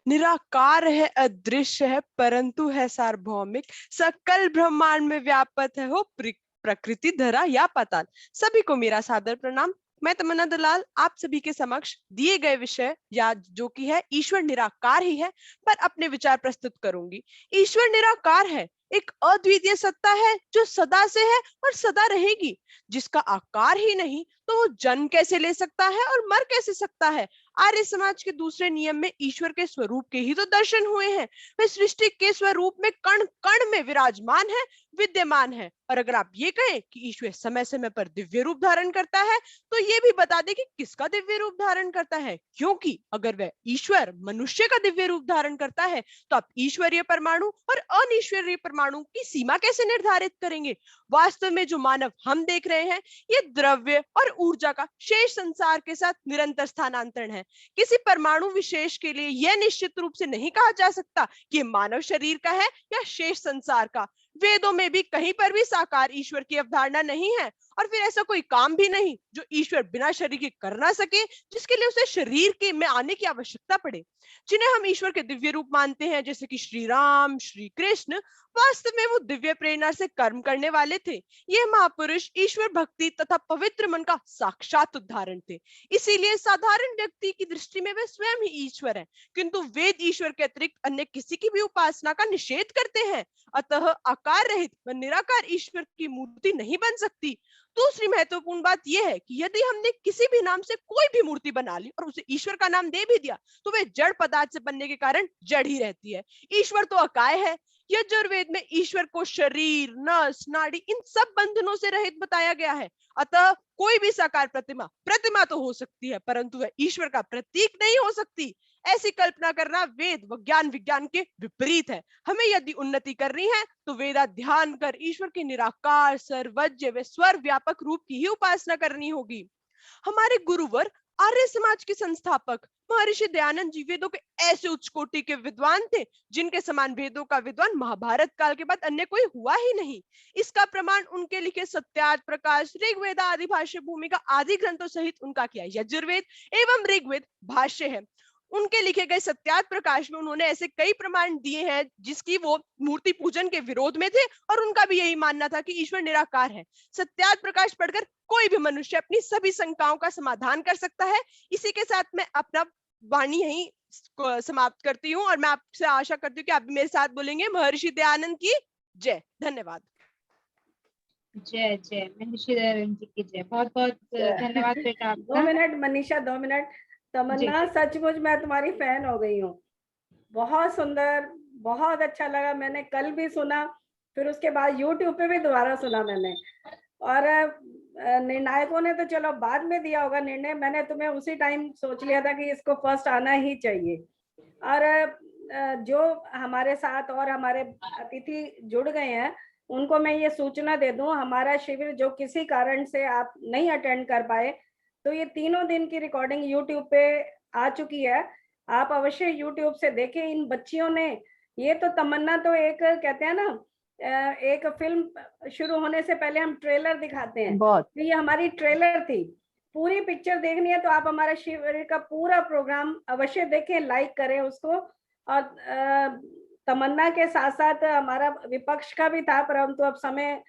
निराकार है, अदृश्य है, परंतु है सार्वभौमिक, सकल ब्रह्मांड में व्यापक है हो प्रकृति, धरा या पाताल। सभी को मेरा सादर प्रणाम। मैं तमन्ना दलाल आप सभी के समक्ष दिए गए विषय या जो कि है ईश्वर निराकार ही है पर अपने विचार प्रस्तुत करूंगी। ईश्वर निराकार है, एक अद्वितीय सत्ता है जो सदा से है और सदा रहेगी। जिसका आकार ही नहीं तो वो जन्म कैसे ले सकता है और मर कैसे सकता है। आर्य समाज के दूसरे नियम में ईश्वर के स्वरूप के ही तो दर्शन हुए हैं। वे सृष्टि के स्वरूप में कण कण में विराजमान है, विद्यमान है। और अगर आप ये कहें कि ईश्वर समय समय पर दिव्य रूप धारण करता है तो ये भी बता दे कि किसका दिव्य रूप धारण करता है, क्योंकि अगर वह ईश्वर मनुष्य का दिव्य रूप धारण करता है तो आप ईश्वरीय परमाणु और अनिश्वरीय परमाणु की सीमा कैसे निर्धारित करेंगे। वास्तव में जो मानव हम देख रहे हैं ये द्रव्य और ऊर्जा का शेष संसार के साथ निरंतर स्थानांतरण है। किसी परमाणु विशेष के लिए यह निश्चित रूप से नहीं कहा जा सकता कि मानव शरीर का है या शेष संसार का। वेदों में भी कहीं पर भी साकार ईश्वर की अवधारणा नहीं है और फिर ऐसा कोई काम भी नहीं जो ईश्वर बिना शरीर के कर ना सके, जिसके लिए उसे शरीर के में आने की आवश्यकता पड़े। जिन्हें हम ईश्वर के दिव्य रूप मानते हैं जैसे कि श्री राम, श्री कृष्ण, वास्तव में वो दिव्य प्रेरणा से कर्म करने वाले थे। ये महापुरुष ईश्वर भक्ति तथा पवित्र मन का साक्षात उदाहरण थे। इसीलिए साधारण व्यक्ति की दृष्टि में वे स्वयं ही ईश्वर है, किंतु वेद ईश्वर के अतिरिक्त अन्य किसी की भी उपासना का निषेध करते हैं। अतः आकार रहित व निराकार ईश्वर की मूर्ति नहीं बन सकती। दूसरी महत्वपूर्ण बात यह है कि यदि हमने किसी भी नाम से कोई भी मूर्ति बना ली और उसे ईश्वर का नाम दे भी दिया तो वह जड़ पदार्थ से बनने के कारण जड़ ही रहती है। ईश्वर तो अकाय है। यजुर्वेद में ईश्वर को शरीर, नस, नाड़ी इन सब बंधनों से रहित बताया गया है। अतः कोई भी साकार प्रतिमा तो हो सकती है परंतु वह ईश्वर का प्रतीक नहीं हो सकती। ऐसी कल्पना करना वेद व ज्ञान विज्ञान के विपरीत है। हमें यदि उन्नति करनी है तो वेदा ध्यान कर ईश्वर के निराकार, सर्वज्ञ व स्वर व्यापक रूप की ही उपासना करनी होगी। हमारे गुरुवर आर्य समाज के संस्थापक महर्षि दयानंद जी वेदों के ऐसे उच्च कोटि के विद्वान थे जिनके समान वेदों का विद्वान महाभारत काल के बाद अन्य कोई हुआ ही नहीं। इसका प्रमाण उनके लिखे सत्यार्थ प्रकाश, ऋग्वेद आदि भाष्य भूमिका आदि ग्रंथों सहित उनका किया यजुर्वेद एवं ऋग्वेद भाष्य है। उनके लिखे गए सत्यार्थ प्रकाश में उन्होंने ऐसे कई प्रमाण दिए हैं जिसकी वो मूर्ति पूजन के विरोध में थे और उनका भी यही मानना था कि ईश्वर निराकार है। सत्यार्थ प्रकाश पढ़कर कोई भी मनुष्य अपनी सभी शंकाओं का समाधान कर सकता है। इसी के साथ मैं अपना वाणी यही समाप्त करती हूँ और मैं आपसे आशा करती हूँ कि आप भी मेरे साथ बोलेंगे महर्षि दयानंद की जय। धन्यवाद। जय जय महर्षि दयानंद जी की जय। बहुत बहुत धन्यवाद बेटा आपका। 2 मिनट मनीषा, 2 मिनट। तमन्ना, सचमुच मैं तुम्हारी फैन हो गई हूँ। बहुत सुंदर, बहुत अच्छा लगा। मैंने कल भी सुना, फिर उसके बाद यूट्यूब पे भी दोबारा सुना मैंने। और निर्णायकों ने तो चलो बाद में दिया होगा निर्णय, मैंने तुम्हें उसी टाइम सोच लिया था कि इसको फर्स्ट आना ही चाहिए। और जो हमारे साथ और हमारे अतिथि जुड़ गए हैं उनको मैं ये सूचना दे दूं, हमारा शिविर जो किसी कारण से आप नहीं अटेंड कर पाए, तो ये 3 दिन की रिकॉर्डिंग यूट्यूब पे आ चुकी है। आप अवश्य यूट्यूब से देखें। इन बच्चियों ने, ये तो तमन्ना तो एक कहते हैं ना, एक फिल्म शुरू होने से पहले हम ट्रेलर दिखाते हैं, तो ये हमारी ट्रेलर थी। पूरी पिक्चर देखनी है तो आप हमारा शिविर का पूरा प्रोग्राम अवश्य देखें, लाइक करें उसको। और तमन्ना के साथ साथ हमारा विपक्ष का भी था, परंतु अब समय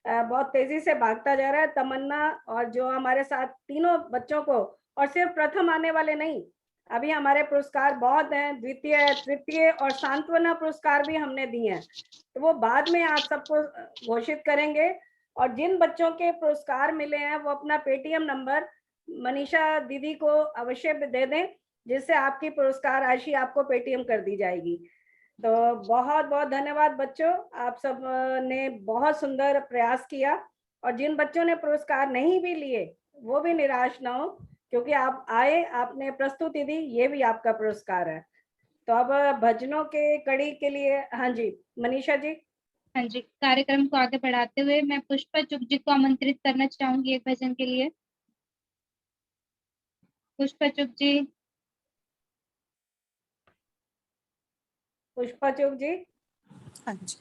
बहुत तेजी से भागता जा रहा है। तमन्ना और जो हमारे साथ तीनों बच्चों को, और सिर्फ प्रथम आने वाले नहीं, अभी हमारे पुरस्कार बहुत हैं, द्वितीय, तृतीय और सांत्वना पुरस्कार भी हमने दिए हैं, तो वो बाद में आप सबको घोषित करेंगे। और जिन बच्चों के पुरस्कार मिले हैं वो अपना पेटीएम नंबर मनीषा दीदी को अवश्य दे दें, जिससे आपकी पुरस्कार राशि आपको पेटीएम कर दी जाएगी। तो बहुत बहुत धन्यवाद बच्चों, आप सब ने बहुत सुंदर प्रयास किया। और जिन बच्चों ने पुरस्कार नहीं भी लिए वो भी निराश ना हो, क्योंकि आप आए, आपने प्रस्तुति दी, ये भी आपका पुरस्कार है। तो अब भजनों के कड़ी के लिए, हाँ जी मनीषा जी। हाँ जी, कार्यक्रम को आगे बढ़ाते हुए मैं पुष्पा चुग जी को आमंत्रित करना चाहूंगी एक भजन के लिए। पुष्पा चुग जी। पुष्पा चुग जी। हाँ जी।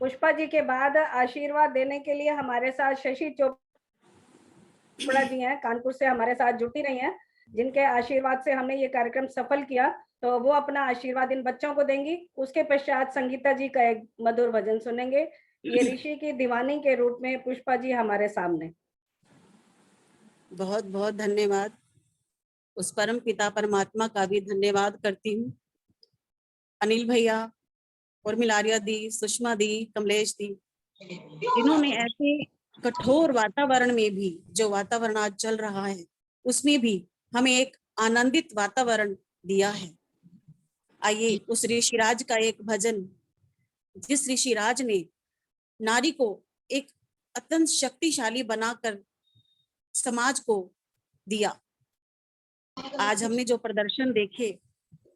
पुष्पा जी के बाद आशीर्वाद देने के लिए हमारे साथ शशि चोपड़ा जी हैं, कानपुर से हमारे साथ जुटी रही हैं, जिनके आशीर्वाद से हमने ये कार्यक्रम सफल किया। तो वो अपना आशीर्वाद इन बच्चों को देंगी। उसके पश्चात संगीता जी का एक मधुर भजन सुनेंगे। ये ऋषि की दीवानी के रूप में पुष्पा जी हमारे सामने। बहुत बहुत धन्यवाद। उस परम पिता परमात्मा का भी धन्यवाद करती हूँ। अनिल भैया, उर्मिलारिया दी, सुषमा दी, कमलेश दी, जिन्होंने ऐसे कठोर वातावरण में भी, जो वातावरण आज चल रहा है उसमें भी हमें एक आनंदित वातावरण दिया है। आइए उस ऋषिराज का एक भजन, जिस ऋषिराज ने नारी को एक अत्यंत शक्तिशाली बनाकर समाज को दिया। आज हमने जो प्रदर्शन देखे,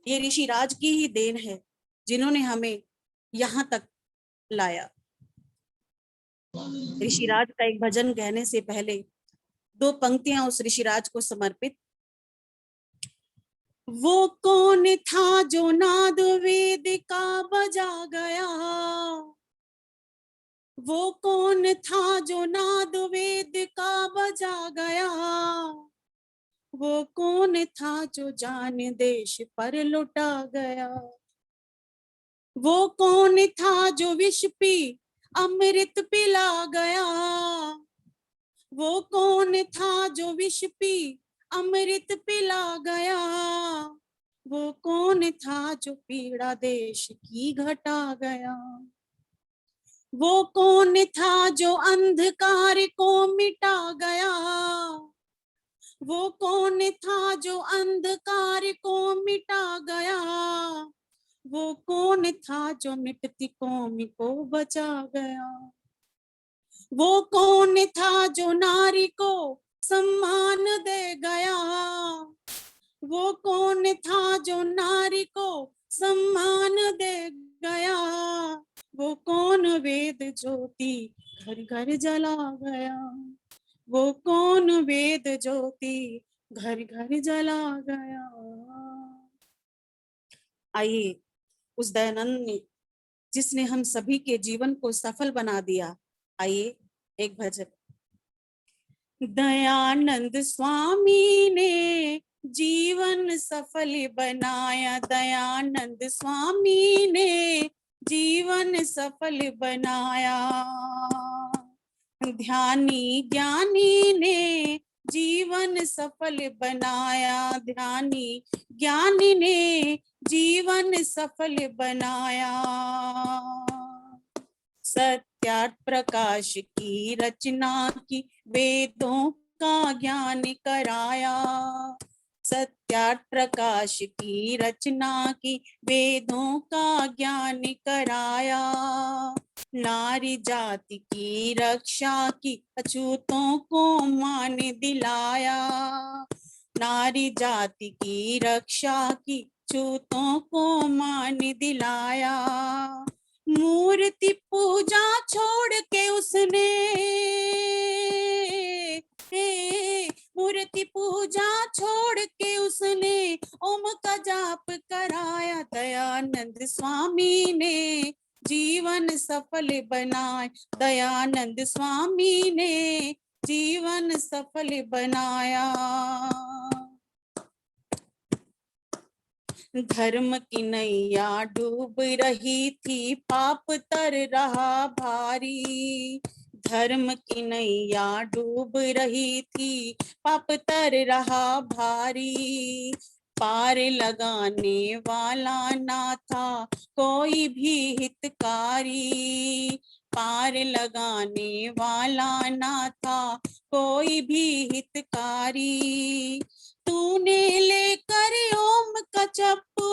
ये ऋषिराज की ही देन है, जिन्होंने हमें यहाँ तक लाया। ऋषिराज का एक भजन कहने से पहले 2 पंक्तियां उस ऋषिराज को समर्पित। वो कौन था जो नाद वेद का बजा गया, वो कौन था जो नाद वेद का बजा गया, वो कौन था जो जान देश पर लुटा गया, वो कौन था जो विष पी अमृत पिला गया, वो कौन था जो विष पी अमृत पिला गया, वो कौन था जो पीड़ा देश की घटा गया, वो कौन था जो अंधकार को मिटा गया, वो कौन था जो अंधकार को मिटा गया, वो कौन था जो मिटती कौम को बचा गया, वो कौन था जो नारी को सम्मान दे गया, वो कौन था जो नारी को सम्मान दे गया, वो कौन वेद ज्योति घर घर जला गया, वो कौन वेद ज्योति घर घर जला गया। आइए उस दयानंद ने, जिसने हम सभी के जीवन को सफल बना दिया, आइए एक भजन। दयानंद स्वामी ने जीवन सफल बनाया, दयानंद स्वामी ने जीवन सफल बनाया। ध्यानी ज्ञानी ने जीवन सफल बनाया, ध्यानी ज्ञानी ने जीवन सफल बनाया। सत्यार्थ प्रकाश की रचना की, वेदों का ज्ञान कराया। सत्यार्थ प्रकाश की रचना की, वेदों का ज्ञान कराया। नारी जाति की रक्षा की, अछूतों को मान दिलाया। नारी जाति की रक्षा की, अछूतों को मान दिलाया। मूर्ति पूजा छोड़ के उसने, मूर्ति पूजा छोड़ के उसने ओम का जाप कराया। दयानंद स्वामी ने जीवन सफल बनाया, दयानंद स्वामी ने जीवन सफल बनाया। धर्म की नैया डूब रही थी, पाप तर रहा भारी। धर्म की नैया डूब रही थी, पाप तर रहा भारी। पार लगाने वाला ना था कोई भी हितकारी। पार लगाने वाला ना था कोई भी हितकारी। तूने लेकर ओम का जपो,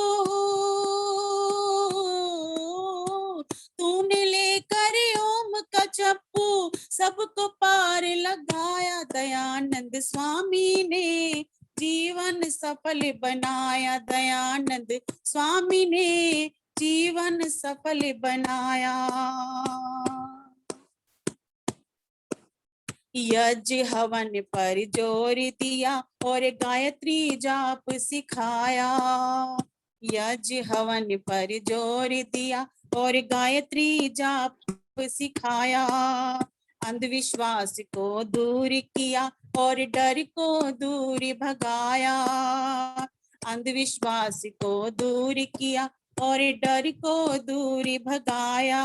तूने लेकर ओम का जपो, सबको पार लगाया। दयानंद स्वामी ने जीवन सफल बनाया, दयानंद स्वामी ने जीवन सफल बनाया। यज्ञ हवन पर जोर दिया और गायत्री जाप सिखाया। यज्ञ हवन पर जोर दिया और गायत्री जाप सिखाया। अंधविश्वास को दूर किया और डर को दूर भगाया। अंधविश्वास को दूर किया और डर को दूर भगाया।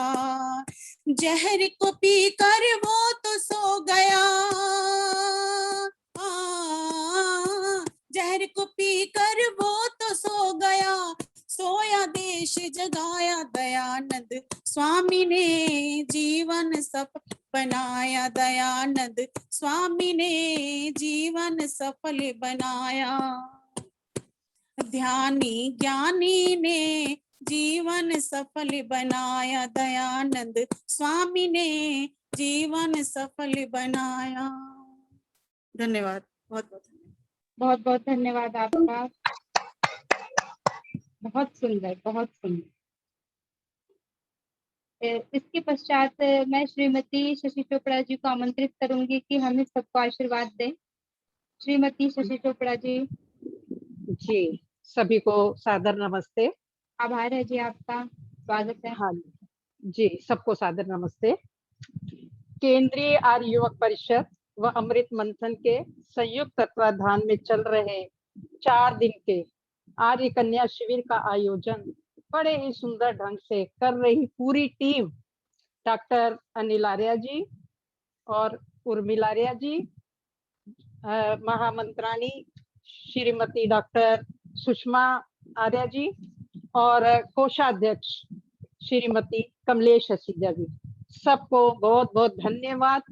जहर को पीकर वो तो सो गया, जहर को पीकर वो तो सो गया, सोया देश जगाया। दयानंद स्वामी ने जीवन सफल बनाया, दयानंद स्वामी ने जीवन सफल बनाया। ध्यानी ज्ञानी ने जीवन सफल बनाया, दयानंद स्वामी ने जीवन सफल बनाया। धन्यवाद, बहुत बहुत बहुत बहुत धन्यवाद आपका। बहुत सुंदर, बहुत सुंदर। इसके पश्चात मैं श्रीमती शशि चोपड़ा जी को आमंत्रित करूंगी कि हमें सबको आशीर्वाद दें। श्रीमती शशि चोपड़ा जी। जी, सभी को सादर नमस्ते। आभार है जी आपका, स्वागत है। हाँ जी, सबको सादर नमस्ते। केंद्रीय आर्य युवक परिषद व अमृत मंथन के संयुक्त तत्वाधान में चल रहे 4 दिन के आर्य कन्या शिविर का आयोजन बड़े ही सुंदर ढंग से कर रही पूरी टीम, डॉक्टर अनिल आर्या जी और उर्मिला आर्या जी, महामंत्राणी श्रीमती डॉक्टर सुषमा आर्या जी और कोषाध्यक्ष श्रीमती कमलेश हसीजा जी, सबको बहुत बहुत धन्यवाद,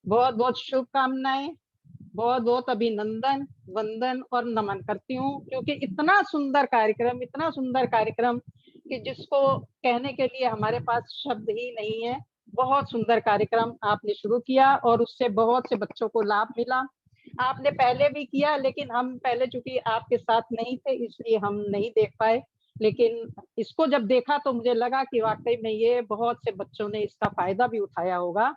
बहुत बहुत शुभकामनाएं, बहुत बहुत अभिनंदन, वंदन और नमन करती हूँ, क्योंकि इतना सुंदर कार्यक्रम कि जिसको कहने के लिए हमारे पास शब्द ही नहीं है। बहुत सुंदर कार्यक्रम आपने शुरू किया और उससे बहुत से बच्चों को लाभ मिला। आपने पहले भी किया, लेकिन हम पहले चूंकि आपके साथ नहीं थे इसलिए हम नहीं देख पाए, लेकिन इसको जब देखा तो मुझे लगा कि वाकई में ये बहुत से बच्चों ने इसका फायदा भी उठाया होगा।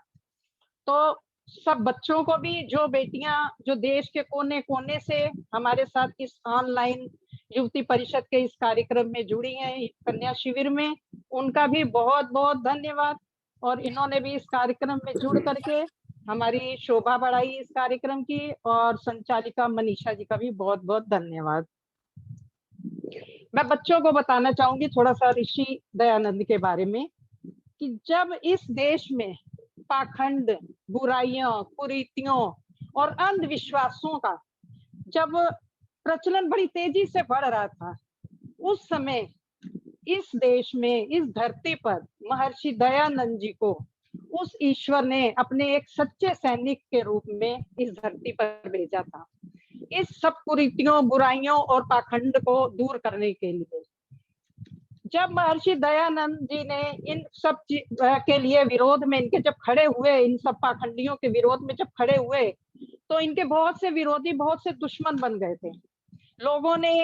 तो सब बच्चों को भी, जो बेटियां जो देश के कोने कोने से हमारे साथ इस ऑनलाइन युवती परिषद के इस कार्यक्रम में जुड़ी हैं, कन्या शिविर में, उनका भी बहुत बहुत धन्यवाद। और इन्होंने भी इस कार्यक्रम में जुड़ करके हमारी शोभा बढ़ाई इस कार्यक्रम की। और संचालिका मनीषा जी का भी बहुत बहुत धन्यवाद। मैं बच्चों को बताना चाहूंगी थोड़ा सा ऋषि दयानंद के बारे में, कि जब इस देश में पाखंड, बुराइयों, कुरीतियों और अंधविश्वासों का जब प्रचलन बड़ी तेजी से बढ़ रहा था, उस समय इस देश में, इस धरती पर महर्षि दयानंद जी को उस ईश्वर ने अपने एक सच्चे सैनिक के रूप में इस धरती पर भेजा था, इस सब कुरीतियों, बुराइयों और पाखंड को दूर करने के लिए। जब महर्षि दयानंद जी ने इन सब के लिए विरोध में, इनके जब खड़े हुए, इन सब पाखंडियों के विरोध में जब खड़े हुए, तो इनके बहुत से विरोधी, बहुत से दुश्मन बन गए थे। लोगों ने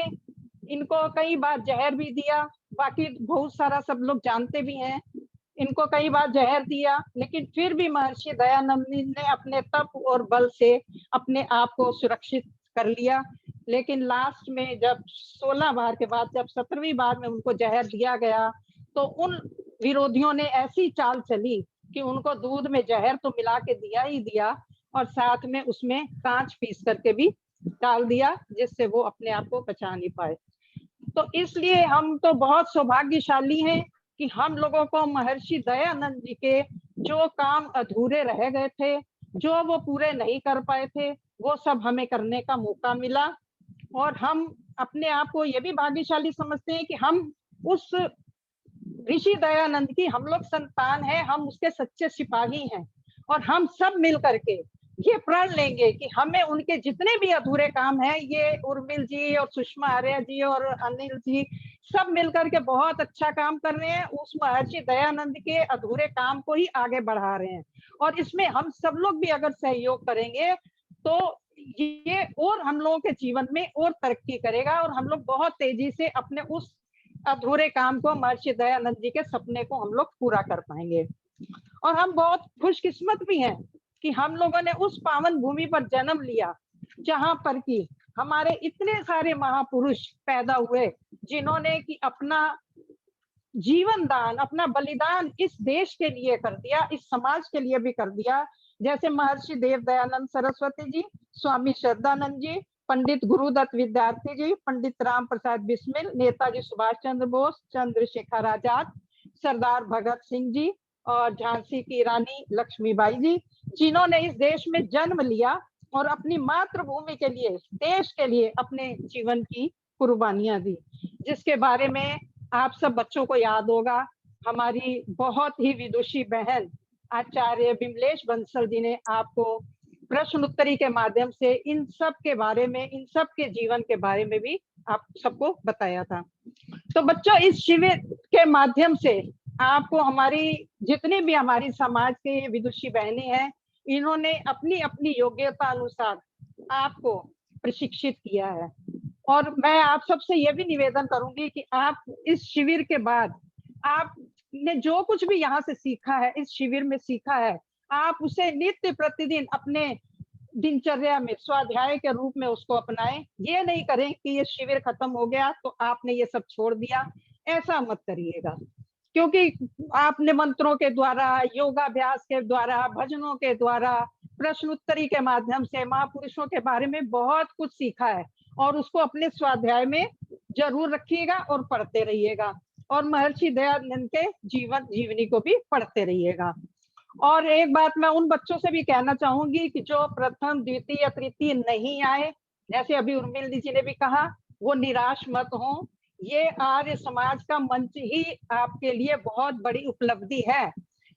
इनको कई बार जहर भी दिया, बाकी बहुत सारा सब लोग जानते भी हैं, इनको कई बार जहर दिया, लेकिन फिर भी महर्षि दयानंद जी ने अपने तप और बल से अपने आप को सुरक्षित कर लिया। लेकिन लास्ट में जब 16 बार के बाद जब 17वीं बार में उनको जहर दिया गया, तो उन विरोधियों ने ऐसी चाल चली कि उनको दूध में जहर तो मिला के दिया ही दिया, और साथ में उसमें कांच पीस करके भी डाल दिया, जिससे वो अपने आप को बचा नहीं पाए। तो इसलिए हम तो बहुत सौभाग्यशाली हैं कि हम लोगों को महर्षि दयानंद जी के जो काम अधूरे रह गए थे, जो वो पूरे नहीं कर पाए थे, वो सब हमें करने का मौका मिला। और हम अपने आप को ये भी भाग्यशाली समझते हैं कि हम उस ऋषि दयानंद की हम लोग संतान हैं, हम उसके सच्चे सिपाही हैं। और हम सब मिल करके ये प्रण लेंगे कि हमें उनके जितने भी अधूरे काम हैं, ये उर्मिल जी और सुषमा आर्या जी और अनिल जी सब मिलकर के बहुत अच्छा काम कर रहे हैं, उस महर्षि दयानंद के अधूरे काम को ही आगे बढ़ा रहे हैं। और इसमें हम सब लोग भी अगर सहयोग करेंगे तो ये और हम लोगों के जीवन में और तरक्की करेगा, और हम लोग बहुत तेजी से अपने उस अधूरे काम को, महर्षि दयानंद जी के सपने को हम लोग पूरा कर पाएंगे। और हम बहुत खुशकिस्मत भी हैं कि हम लोगों ने उस पावन भूमि पर जन्म लिया, जहां पर कि हमारे इतने सारे महापुरुष पैदा हुए, जिन्होंने कि अपना जीवन दान, अपना बलिदान इस देश के लिए कर दिया, इस समाज के लिए भी कर दिया। जैसे महर्षि देव दयानंद सरस्वती जी, स्वामी श्रद्धानंद जी, पंडित गुरुदत्त विद्यार्थी जी, पंडित राम प्रसाद बिस्मिल, नेताजी सुभाष चंद्र बोस, चंद्रशेखर आजाद, सरदार भगत सिंह जी और झांसी की रानी लक्ष्मीबाई जी, जिन्होंने इस देश में जन्म लिया और अपनी मातृभूमि के लिए, देश के लिए अपने जीवन की कुर्बानियां दी, जिसके बारे में आप सब बच्चों को याद होगा। हमारी बहुत ही विदुषी बहन आचार्य विमलेश बंसल जी ने आपको प्रश्न उत्तरी के माध्यम से इन सब के बारे में, इन सब के जीवन के बारे में भी आप सबको बताया था। तो बच्चों, इस शिविर के माध्यम से आपको हमारी जितनी भी हमारी समाज के विदुषी बहनें हैं, इन्होंने अपनी अपनी योग्यता अनुसार आपको प्रशिक्षित किया है। और मैं आप सबसे यह भी निवेदन करूंगी कि आप इस शिविर के बाद आपने जो कुछ भी यहाँ से सीखा है, इस शिविर में सीखा है, आप उसे नित्य प्रतिदिन अपने दिनचर्या में स्वाध्याय के रूप में उसको अपनाएं। ये नहीं करें कि ये शिविर खत्म हो गया तो आपने ये सब छोड़ दिया, ऐसा मत करिएगा। क्योंकि आपने मंत्रों के द्वारा, योगाभ्यास के द्वारा, भजनों के द्वारा, प्रश्नोत्तरी के माध्यम से महापुरुषों के बारे में बहुत कुछ सीखा है, और उसको अपने स्वाध्याय में जरूर रखिएगा और पढ़ते रहिएगा। और महर्षि दयानंद के जीवन जीवनी को भी पढ़ते रहिएगा। और एक बात मैं उन बच्चों से भी कहना चाहूंगी कि जो प्रथम, द्वितीय, तृतीय नहीं आए, जैसे अभी उर्मिल जी ने भी कहा, वो निराश मत हो। ये आर्य समाज का मंच ही आपके लिए बहुत बड़ी उपलब्धि है,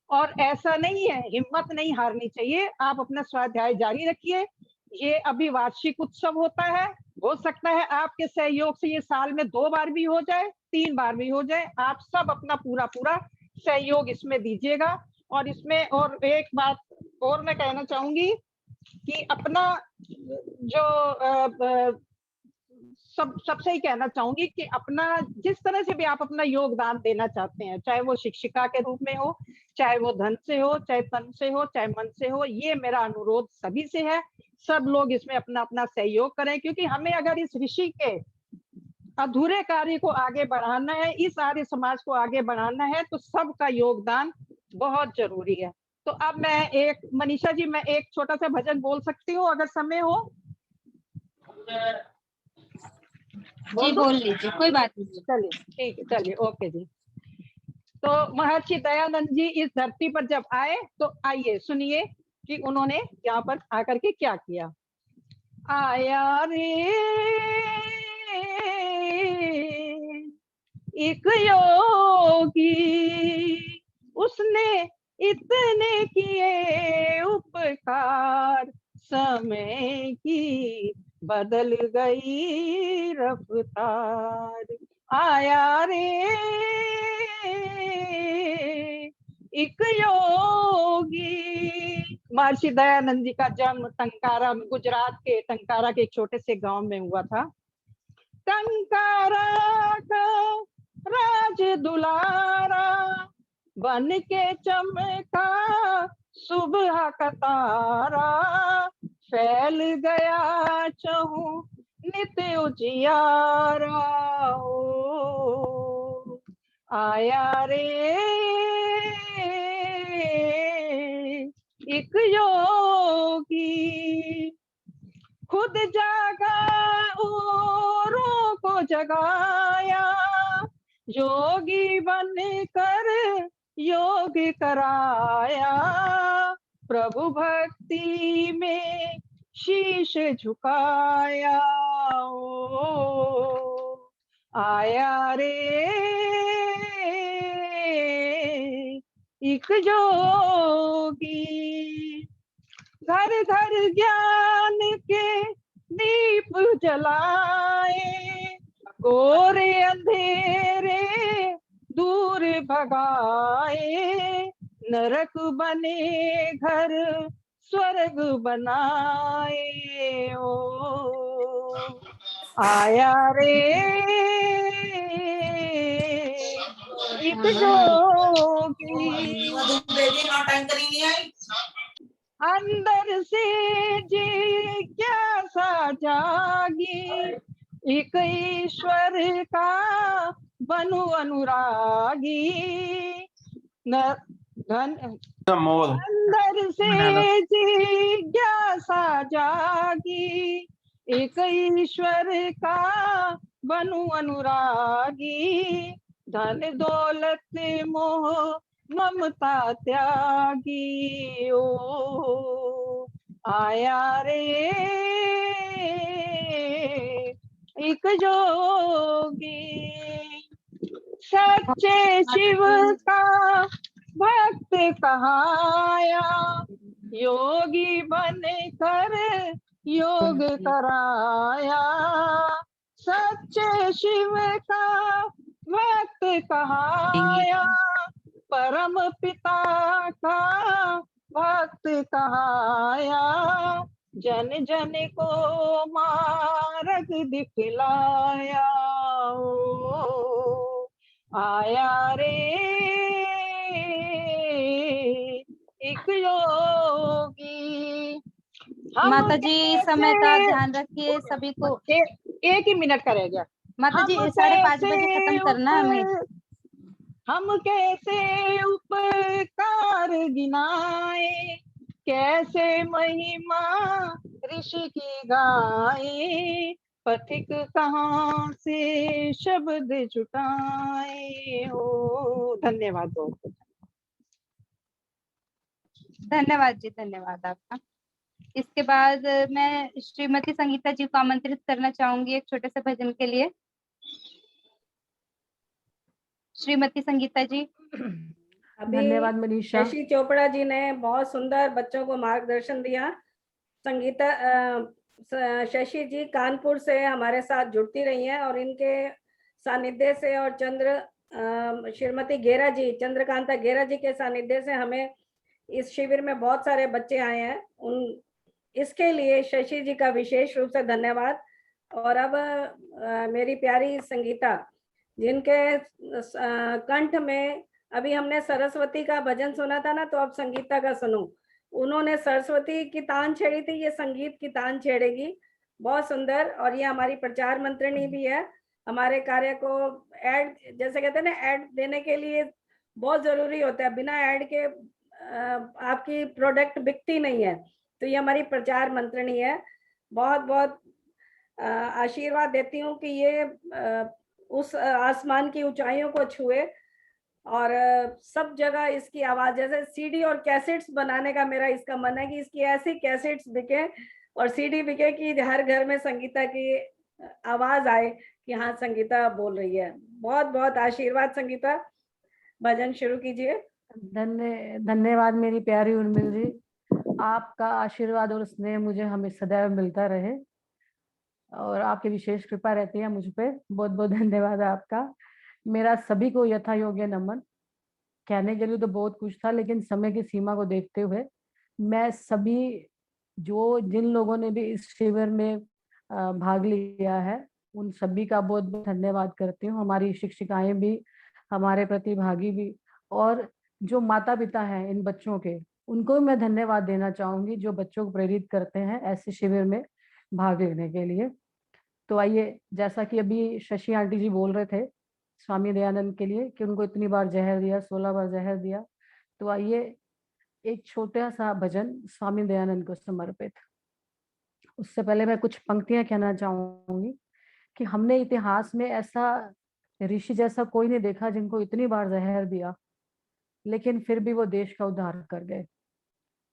और ऐसा नहीं है, हिम्मत नहीं हारनी चाहिए। आप अपना स्वाध्याय जारी रखिए। ये अभी वार्षिक उत्सव होता है, हो सकता है आपके सहयोग से ये साल में 2 बार भी हो जाए, 3 बार भी हो जाए। आप सब अपना पूरा पूरा सहयोग इसमें दीजिएगा। और इसमें और एक बात और मैं कहना चाहूंगी कि अपना जो सबसे ही कहना चाहूंगी कि अपना जिस तरह से भी आप अपना योगदान देना चाहते हैं, चाहे वो शिक्षिका के रूप में हो, चाहे वो धन से हो, चाहे तन से हो, चाहे मन से हो, ये मेरा अनुरोध सभी से है। सब लोग इसमें अपना अपना सहयोग करें, क्योंकि हमें अगर इस ऋषि के अधूरे कार्य को आगे बढ़ाना है, इस आर्य समाज को आगे बढ़ाना है, तो सबका योगदान बहुत जरूरी है। तो अब मैं मनीषा जी, मैं एक छोटा सा भजन बोल सकती हूँ अगर समय हो? जी बोल लीजिए, कोई बात नहीं। चलिए ठीक है, चलिए ओके जी। तो महर्षि दयानंद जी इस धरती पर जब आए, तो आइए सुनिए कि उन्होंने यहाँ पर आकर के क्या किया। आया रे एक योगी, उसने इतने किए उपकार, समय की बदल गई रफ्तार। आया रे एक योगी। महर्षि दयानंद जी का जन्म टंकारा, गुजरात के टंकारा के एक छोटे से गांव में हुआ था। टंकारा का राज दुलारा, बन के चमका सुबह का तारा, फैल गया चहु नित्य उजियारा। ओ आया रे एक योगी, खुद जागा औरों को जगाया, योगी बनकर योग कराया, प्रभु भक्ति में शीश झुकाया। ओ आया रे एक योगी। घर घर ज्ञान के दीप जलाए, गोरे अंधेरे दूर भगाए, नरक बने घर स्वर्ग बनाए। ओ आया रे एक जोगी, अंदर से जिज्ञासा जागी, एक ईश्वर का बनू अनुरागी, अंदर से जिज्ञासा जागी, एक ईश्वर का बनू अनुरागी, धन दौलत मोह ममता त्यागी। ओ आया रे एक जोगी, सच्चे शिव का भक्त कहाया, योगी बनकर योग कराया, सच्चे शिव का भक्त कहाया, परम पिता का भक्त कहाया, जन जन को मार्ग दिखलाया। ओ आया रे एक योगी। माता जी समय का ध्यान रखिए सभी को। एक ही मिनट का रह गया माता जी 5:30 बजे खत्म करना है हमें। हम कैसे उपकार गिनाए, कैसे महिमा ऋषि की गाए, पथिक कहाँ से शब्द जुटाए। हो धन्यवाद बहुत। धन्यवाद जी, धन्यवाद आपका। इसके बाद मैं श्रीमती संगीता जी को आमंत्रित करना चाहूंगी एक छोटे से भजन के लिए। श्रीमती संगीता जी। अभी धन्यवाद मनीषा। शशि चोपड़ा जी ने बहुत सुंदर बच्चों को मार्गदर्शन दिया। संगीता शशि जी कानपुर से हमारे साथ जुड़ती रही हैं और इनके सानिध्य से और श्रीमती गेरा जी, चंद्रकांता गेरा जी के सानिध्य से हमें इस शिविर में बहुत सारे बच्चे आए हैं। इसके लिए शशि जी का विशेष रूप से धन्यवाद। और अब मेरी प्यारी संगीता, जिनके कंठ में अभी हमने सरस्वती का भजन सुना था ना, तो अब संगीता का सुनो। उन्होंने सरस्वती की तान छेड़ी थी, ये संगीत की तान छेड़ेगी। बहुत सुंदर। और ये हमारी प्रचार मंत्रिणी भी है। हमारे कार्य को ऐड, जैसे कहते हैं ना, ऐड देने के लिए बहुत जरूरी होता है। बिना ऐड के आपकी प्रोडक्ट बिकती नहीं है। तो ये हमारी प्रचार मंत्रिणी है। बहुत बहुत आशीर्वाद देती हूँ कि ये उस आसमान की ऊंचाइयों को छुए और सब जगह इसकी आवाज, जैसे सीडी और कैसेट्स बनाने का मेरा इसका मन है कि इसकी ऐसी कैसेट्स बिके और सीडी बिके कि हर घर में संगीता की आवाज आए कि हाँ संगीता बोल रही है। बहुत बहुत आशीर्वाद संगीता, भजन शुरू कीजिए। धन्यवाद मेरी प्यारी उर्मिल जी। आपका आशीर्वाद और स्नेह मुझे हमें सदैव मिलता रहे और आपकी विशेष कृपा रहती है मुझ पे। बहुत बहुत धन्यवाद आपका। मेरा सभी को यथा योग्य नमन। कहने के लिए तो बहुत कुछ था, लेकिन समय की सीमा को देखते हुए मैं सभी जिन लोगों ने भी इस शिविर में भाग लिया है उन सभी का बहुत बहुत धन्यवाद करती हूँ। हमारी शिक्षिकाएं भी, हमारे प्रतिभागी भी, और जो माता पिता हैं इन बच्चों के, उनको मैं धन्यवाद देना चाहूंगी जो बच्चों को प्रेरित करते हैं ऐसे शिविर में भाग लेने के लिए। तो आइए, जैसा कि अभी शशि आंटी जी बोल रहे थे स्वामी दयानंद के लिए कि उनको इतनी बार जहर दिया, 16 बार जहर दिया, तो आइए एक छोटा सा भजन स्वामी दयानंद को समर्पित। उससे पहले मैं कुछ पंक्तियां कहना चाहूंगी कि हमने इतिहास में ऐसा ऋषि जैसा कोई नहीं देखा जिनको इतनी बार जहर दिया, लेकिन फिर भी वो देश का उद्धार कर गए।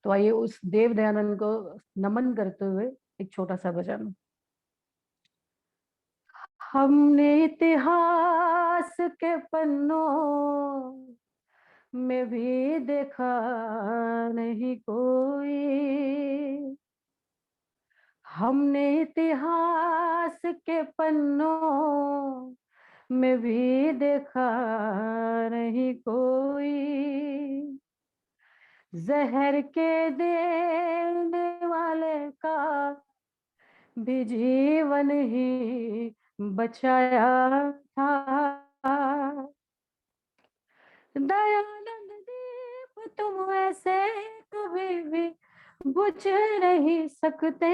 तो आइए उस देव दयानंद को नमन करते हुए एक छोटा सा भजन। हमने इतिहास के पन्नों में भी देखा नहीं कोई, हमने इतिहास के पन्नों में भी देखा नहीं कोई, जहर के देने वाले का भी जीवन ही बचाया था। दयानंद दीप तुम ऐसे कभी भी बुझ नहीं सकते,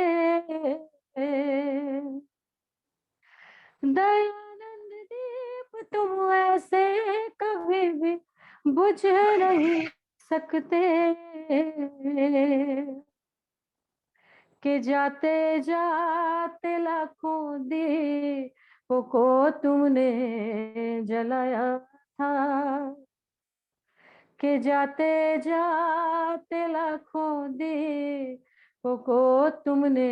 दयानंद दीप तुम ऐसे कभी भी बुझ नहीं सकते, कि जाते जाते लाखों दीपों को तुमने जलाया था, कि जाते जाते लाखों दीपों को तुमने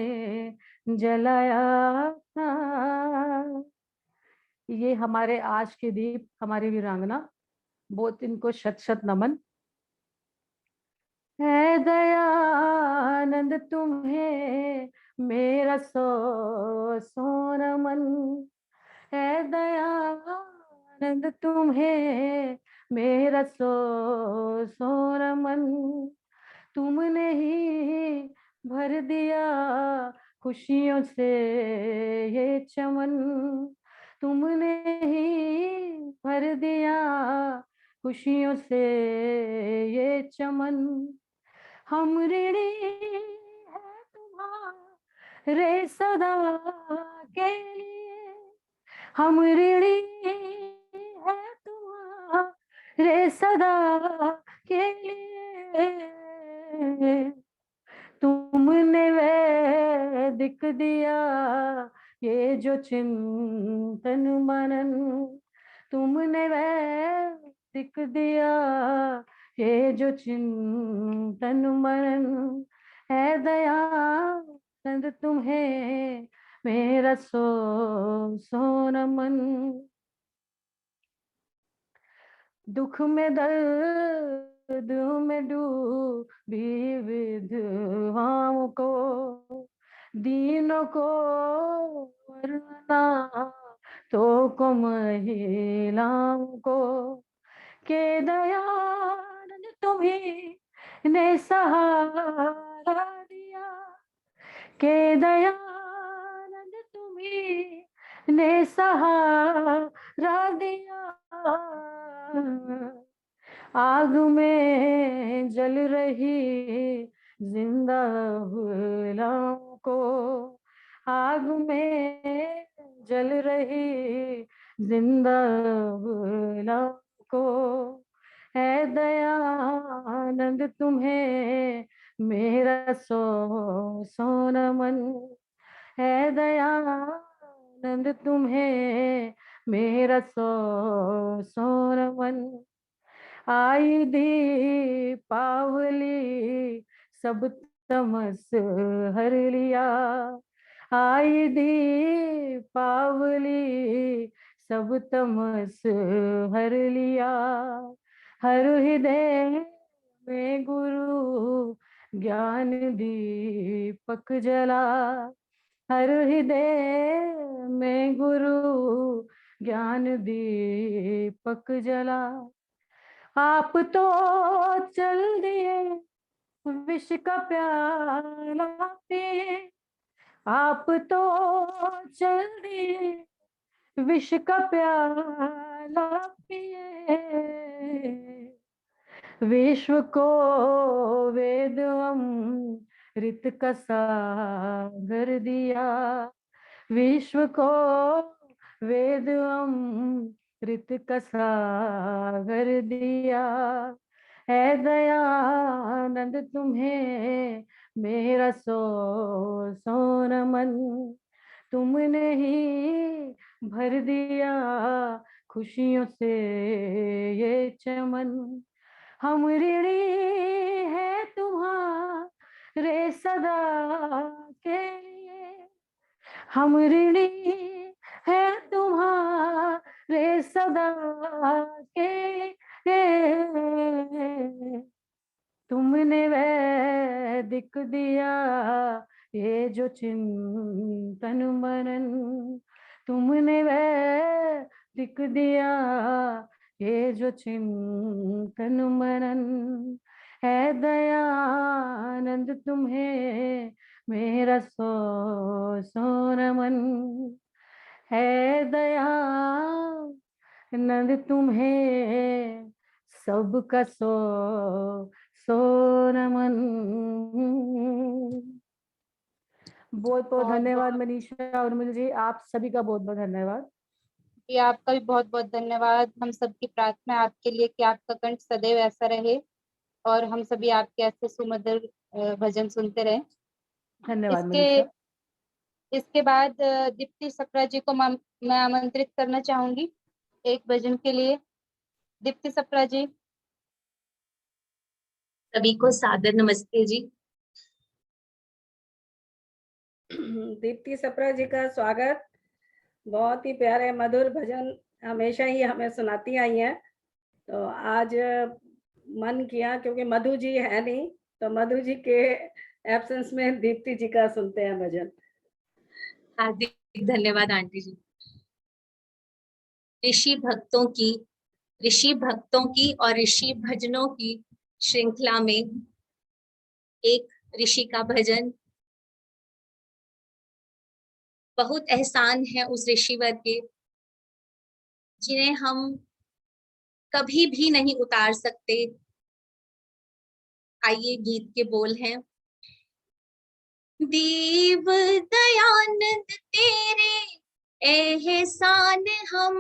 जलाया था। ये हमारे आज के दीप, हमारी वीरांगना, बहुत इनको शत शत नमन। है दयानंद तुम्हें मेरा सौ नमन, है दयानंद तुम्हें मेरा सौ नमन, तुमने ही भर दिया खुशियों से ये चमन, तुमने ही भर दिया खुशियों से ये चमन, हम ऋणी है तुम्हारे सदा के लिए, हम ऋणी है तुम्हारे सदा के लिए, तुमने वैदिक दिया ये जो चिंतन मनन, तुमने वैदिक दिया ये जो चिंतन मनन, है दयानंद तुम्हें मेरा सौ नमन। दुख में दर्द में डूबी विधवाओं को, दीनों को वरना तो महिलाओं को, के दयानंद तुम्ही ने सहारा दिया, के दयानंद तुम्ही ने सहारा दिया, आग में जल रही जिंदा गुलाम को, आग में जल रही जिंदा गुलाम को, है दयानंद तुम्हें मेरा सौ नमन, है दयानंद तुम्हें मेरा सौ नमन। आई दीपावली सब तमस हर लिया, आई दीपावली सब तमस हर लिया, हर हृदय में गुरु ज्ञान दीपक जला, हर हृदय में गुरु ज्ञान दीपक जला। आप तो चल दिए विष का प्याला पिए, आप तो चल दिए विष का प्याला पिए, विश्व को वेद अमृत का सागर दिया, विश्व को वेद अमृत का सागर दिया, है दयानंद तुम्हें मेरा सौ नमन, तुमने ही भर दिया खुशियों से ये चमन, हम ऋणी है तुम्हारे सदा के लिए, हम ऋणी है तुम्हारे सदा के लिए, तुमने वैदिक दिया ये जो चिंतन मनन, तुमने वैदिक दिया ये जो चिंतन मनन, है दयानंद तुम्हें मेरा सौ नमन, है दयानंद तुम्हें सबका सौ नमन। बहुत बहुत धन्यवाद मनीषा उर्मिल जी, आप सभी का बहुत बहुत धन्यवाद। जी आपका भी बहुत बहुत धन्यवाद। हम सबकी प्रार्थना है आपके लिए कि आपका कंठ सदैव ऐसा रहे और हम सभी आपके ऐसे सुमधुर भजन सुनते रहें। धन्यवाद मनीषा। इसके बाद दीप्ति सप्रा जी को मैं आमंत्रित करना चाहूंगी एक भजन के लिए। दीप्ति सप्रा जी। सभी को सादर नमस्ते जी। दीप्ति सप्रा जी का स्वागत। बहुत ही प्यारे मधुर भजन हमेशा ही हमें सुनाती आई हैं, तो आज मन किया क्योंकि मधु जी है नहीं, तो मधु जी के एब्सेंस में दीप्ति जी का सुनते हैं भजन। हार्दिक धन्यवाद आंटी जी। ऋषि भक्तों की और ऋषि भजनों की श्रृंखला में एक ऋषि का भजन। बहुत एहसान है उस ऋषिवर के जिन्हें हम कभी भी नहीं उतार सकते। आइए गीत के बोल हैं। देव दयानंद तेरे एहसान हम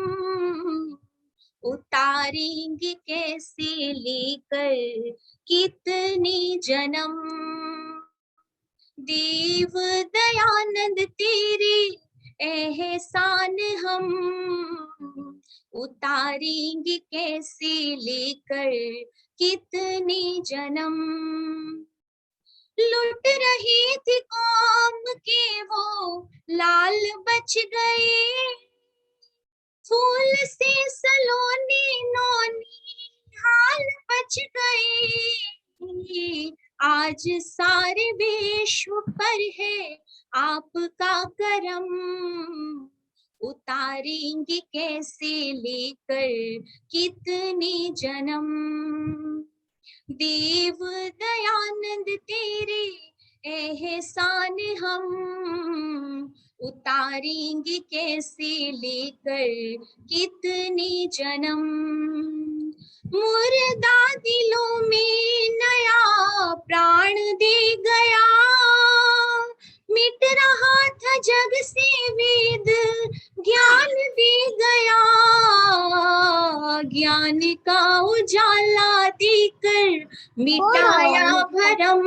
उतारेंगे कैसे लेकर कितने जन्म। देव दयानंद तेरे एहसान हम उतारेंगे कैसे लेकर कितने जन्म। लुट रही थी कौम के वो लाल बच गए, फूल से सलोने नौनी हाल बच गए। आज सारे विश्व पर है आपका करम, उतारेंगे कैसे लेकर कितने जन्म। देव दयानंद तेरे एहसान हम उतारेंगे कैसे लेकर कितने जन्म, मुर्दा दिलों में नया प्राण दे गया, मिट रहा था जग से वेद ज्ञान दे गया, ज्ञान का उजाला देकर मिटाया भरम,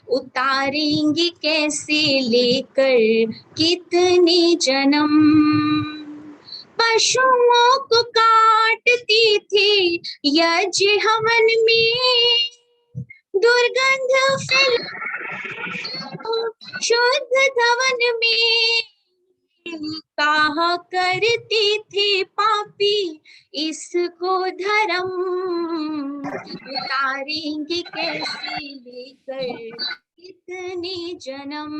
उतारेंगे कैसे लेकर कितने जन्म, पशुओं को काटते थे यज्ञ हवन में, दुर्गंध फैल शुद्ध धवन में, कहा करते थे पापी इसको धर्म, उतारेंगे कैसे लेकर कितने जन्म,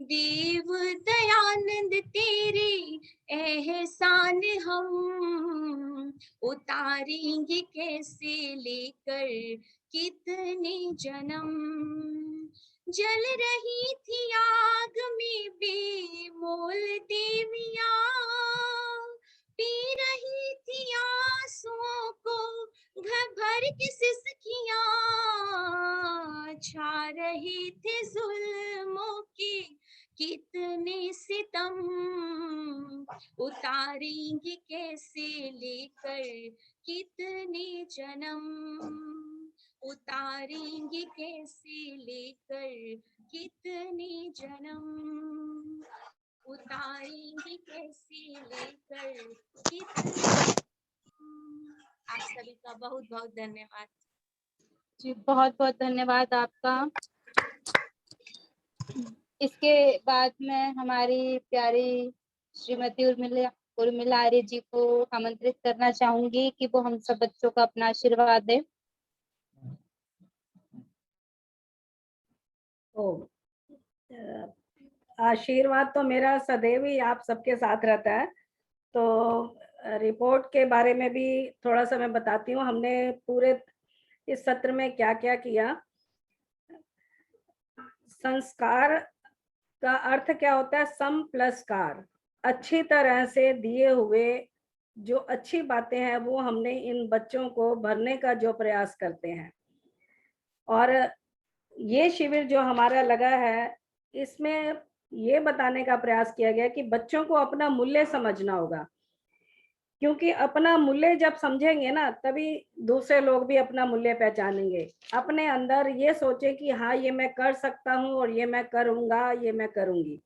देव दयानंद तेरे एहसान हम, उतारेंगे कैसे लेकर कितने जन्म, जल रही थी आग में बेमोल देवियां, पी रही थी आंसुओं को घर भर के सिसकियां, छा रहे थे जुल्मों के कितने सितम, उतारेंगे कैसे लेकर कितने जन्म, उतारेंगे कैसे लेकर कितने जन्म, उतारेंगे कैसे लेकर कितने, आप सभी का बहुत बहुत धन्यवाद। जी बहुत बहुत धन्यवाद आपका। इसके बाद में हमारी प्यारी श्रीमती उर्मिला आर्य जी को आमंत्रित करना चाहूंगी कि वो हम सब बच्चों को अपना आशीर्वाद दे। आशीर्वाद तो मेरा सदैव ही आप सबके साथ रहता है। तो रिपोर्ट के बारे में भी थोड़ा सा मैं बताती हूँ, हमने पूरे इस सत्र में क्या क्या किया। संस्कार का अर्थ क्या होता है? सम प्लस कार, अच्छी तरह से दिए हुए जो अच्छी बातें हैं वो हमने इन बच्चों को भरने का जो प्रयास करते हैं। और ये शिविर जो हमारा लगा है, इसमें ये बताने का प्रयास किया गया कि बच्चों को अपना मूल्य समझना होगा, क्योंकि अपना मूल्य जब समझेंगे ना तभी दूसरे लोग भी अपना मूल्य पहचानेंगे। अपने अंदर ये सोचे कि हाँ ये मैं कर सकता हूँ और ये मैं करूँगा, ये मैं करूँगी।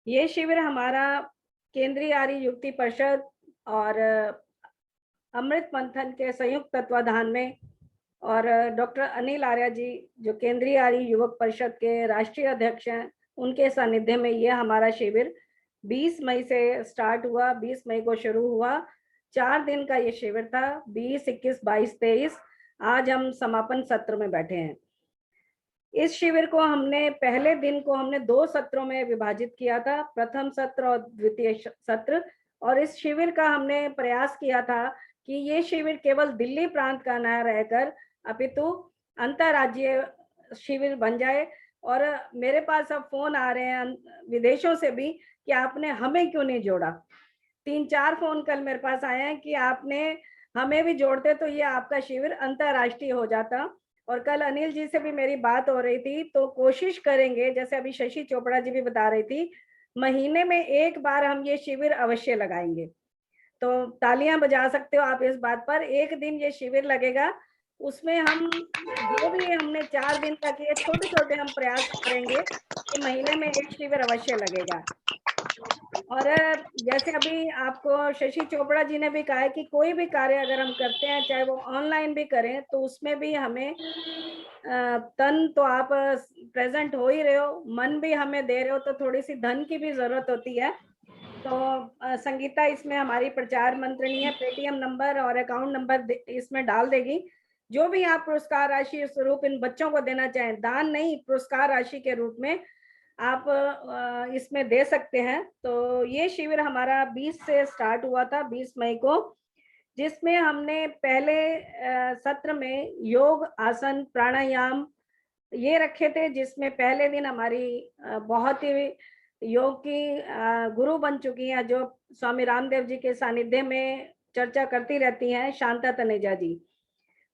ये शिविर हमारा केंद्रीय आर्य युवती परिषद और अमृत मंथन के संयुक्त तत्वाधान में और डॉक्टर अनिल आर्य जी जो केंद्रीय आर्य युवक परिषद के राष्ट्रीय अध्यक्ष हैं, उनके सानिध्य में ये हमारा शिविर 20 मई से स्टार्ट हुआ। 20 मई को शुरू हुआ, 4 दिन का ये शिविर था, 20, 21, 22, 23। आज हम समापन सत्र में बैठे हैं। इस शिविर को हमने पहले दिन को हमने 2 सत्रों में विभाजित किया था, प्रथम सत्र और द्वितीय सत्र। और इस शिविर का हमने प्रयास किया था कि ये शिविर केवल दिल्ली प्रांत का न रहकर अपितु अंतर्राज्यीय शिविर बन जाए। और मेरे पास अब फोन आ रहे हैं विदेशों से भी कि आपने हमें क्यों नहीं जोड़ा। 3-4 फोन कल मेरे पास आए हैं कि आपने हमें भी जोड़ते तो ये आपका शिविर अंतर्राष्ट्रीय हो जाता। और कल अनिल जी से भी मेरी बात हो रही थी, तो कोशिश करेंगे, जैसे अभी शशि चोपड़ा जी भी बता रही थी, महीने में 1 बार हम ये शिविर अवश्य लगाएंगे। तो तालियां बजा सकते हो आप इस बात पर। 1 दिन ये शिविर लगेगा, उसमें हम जो भी हमने 4 दिन तक ये छोटे छोटे हम प्रयास करेंगे कि महीने में 1 शिविर अवश्य लगेगा। और जैसे अभी आपको शशि चोपड़ा जी ने भी कहा है कि कोई भी कार्य अगर हम करते हैं, चाहे वो ऑनलाइन भी करें, तो उसमें भी हमें तन तो आप प्रेजेंट हो ही रहे हो, मन भी हमें दे रहे हो, तो थोड़ी सी धन की भी जरूरत होती है। तो संगीता इसमें हमारी प्रचार मंत्रिणी है, पेटीएम नंबर और अकाउंट नंबर इसमें डाल देगी। जो भी आप पुरस्कार राशि स्वरूप इन बच्चों को देना चाहें, दान नहीं, पुरस्कार राशि के रूप में आप इसमें दे सकते हैं। तो ये शिविर हमारा 20 से स्टार्ट हुआ था, 20 मई को, जिसमें हमने पहले सत्र में योग, आसन, प्राणायाम ये रखे थे, जिसमें पहले दिन हमारी बहुत ही योग की गुरु बन चुकी हैं, जो स्वामी रामदेव जी के सानिध्य में चर्चा करती रहती हैं, शांता तनेजा जी।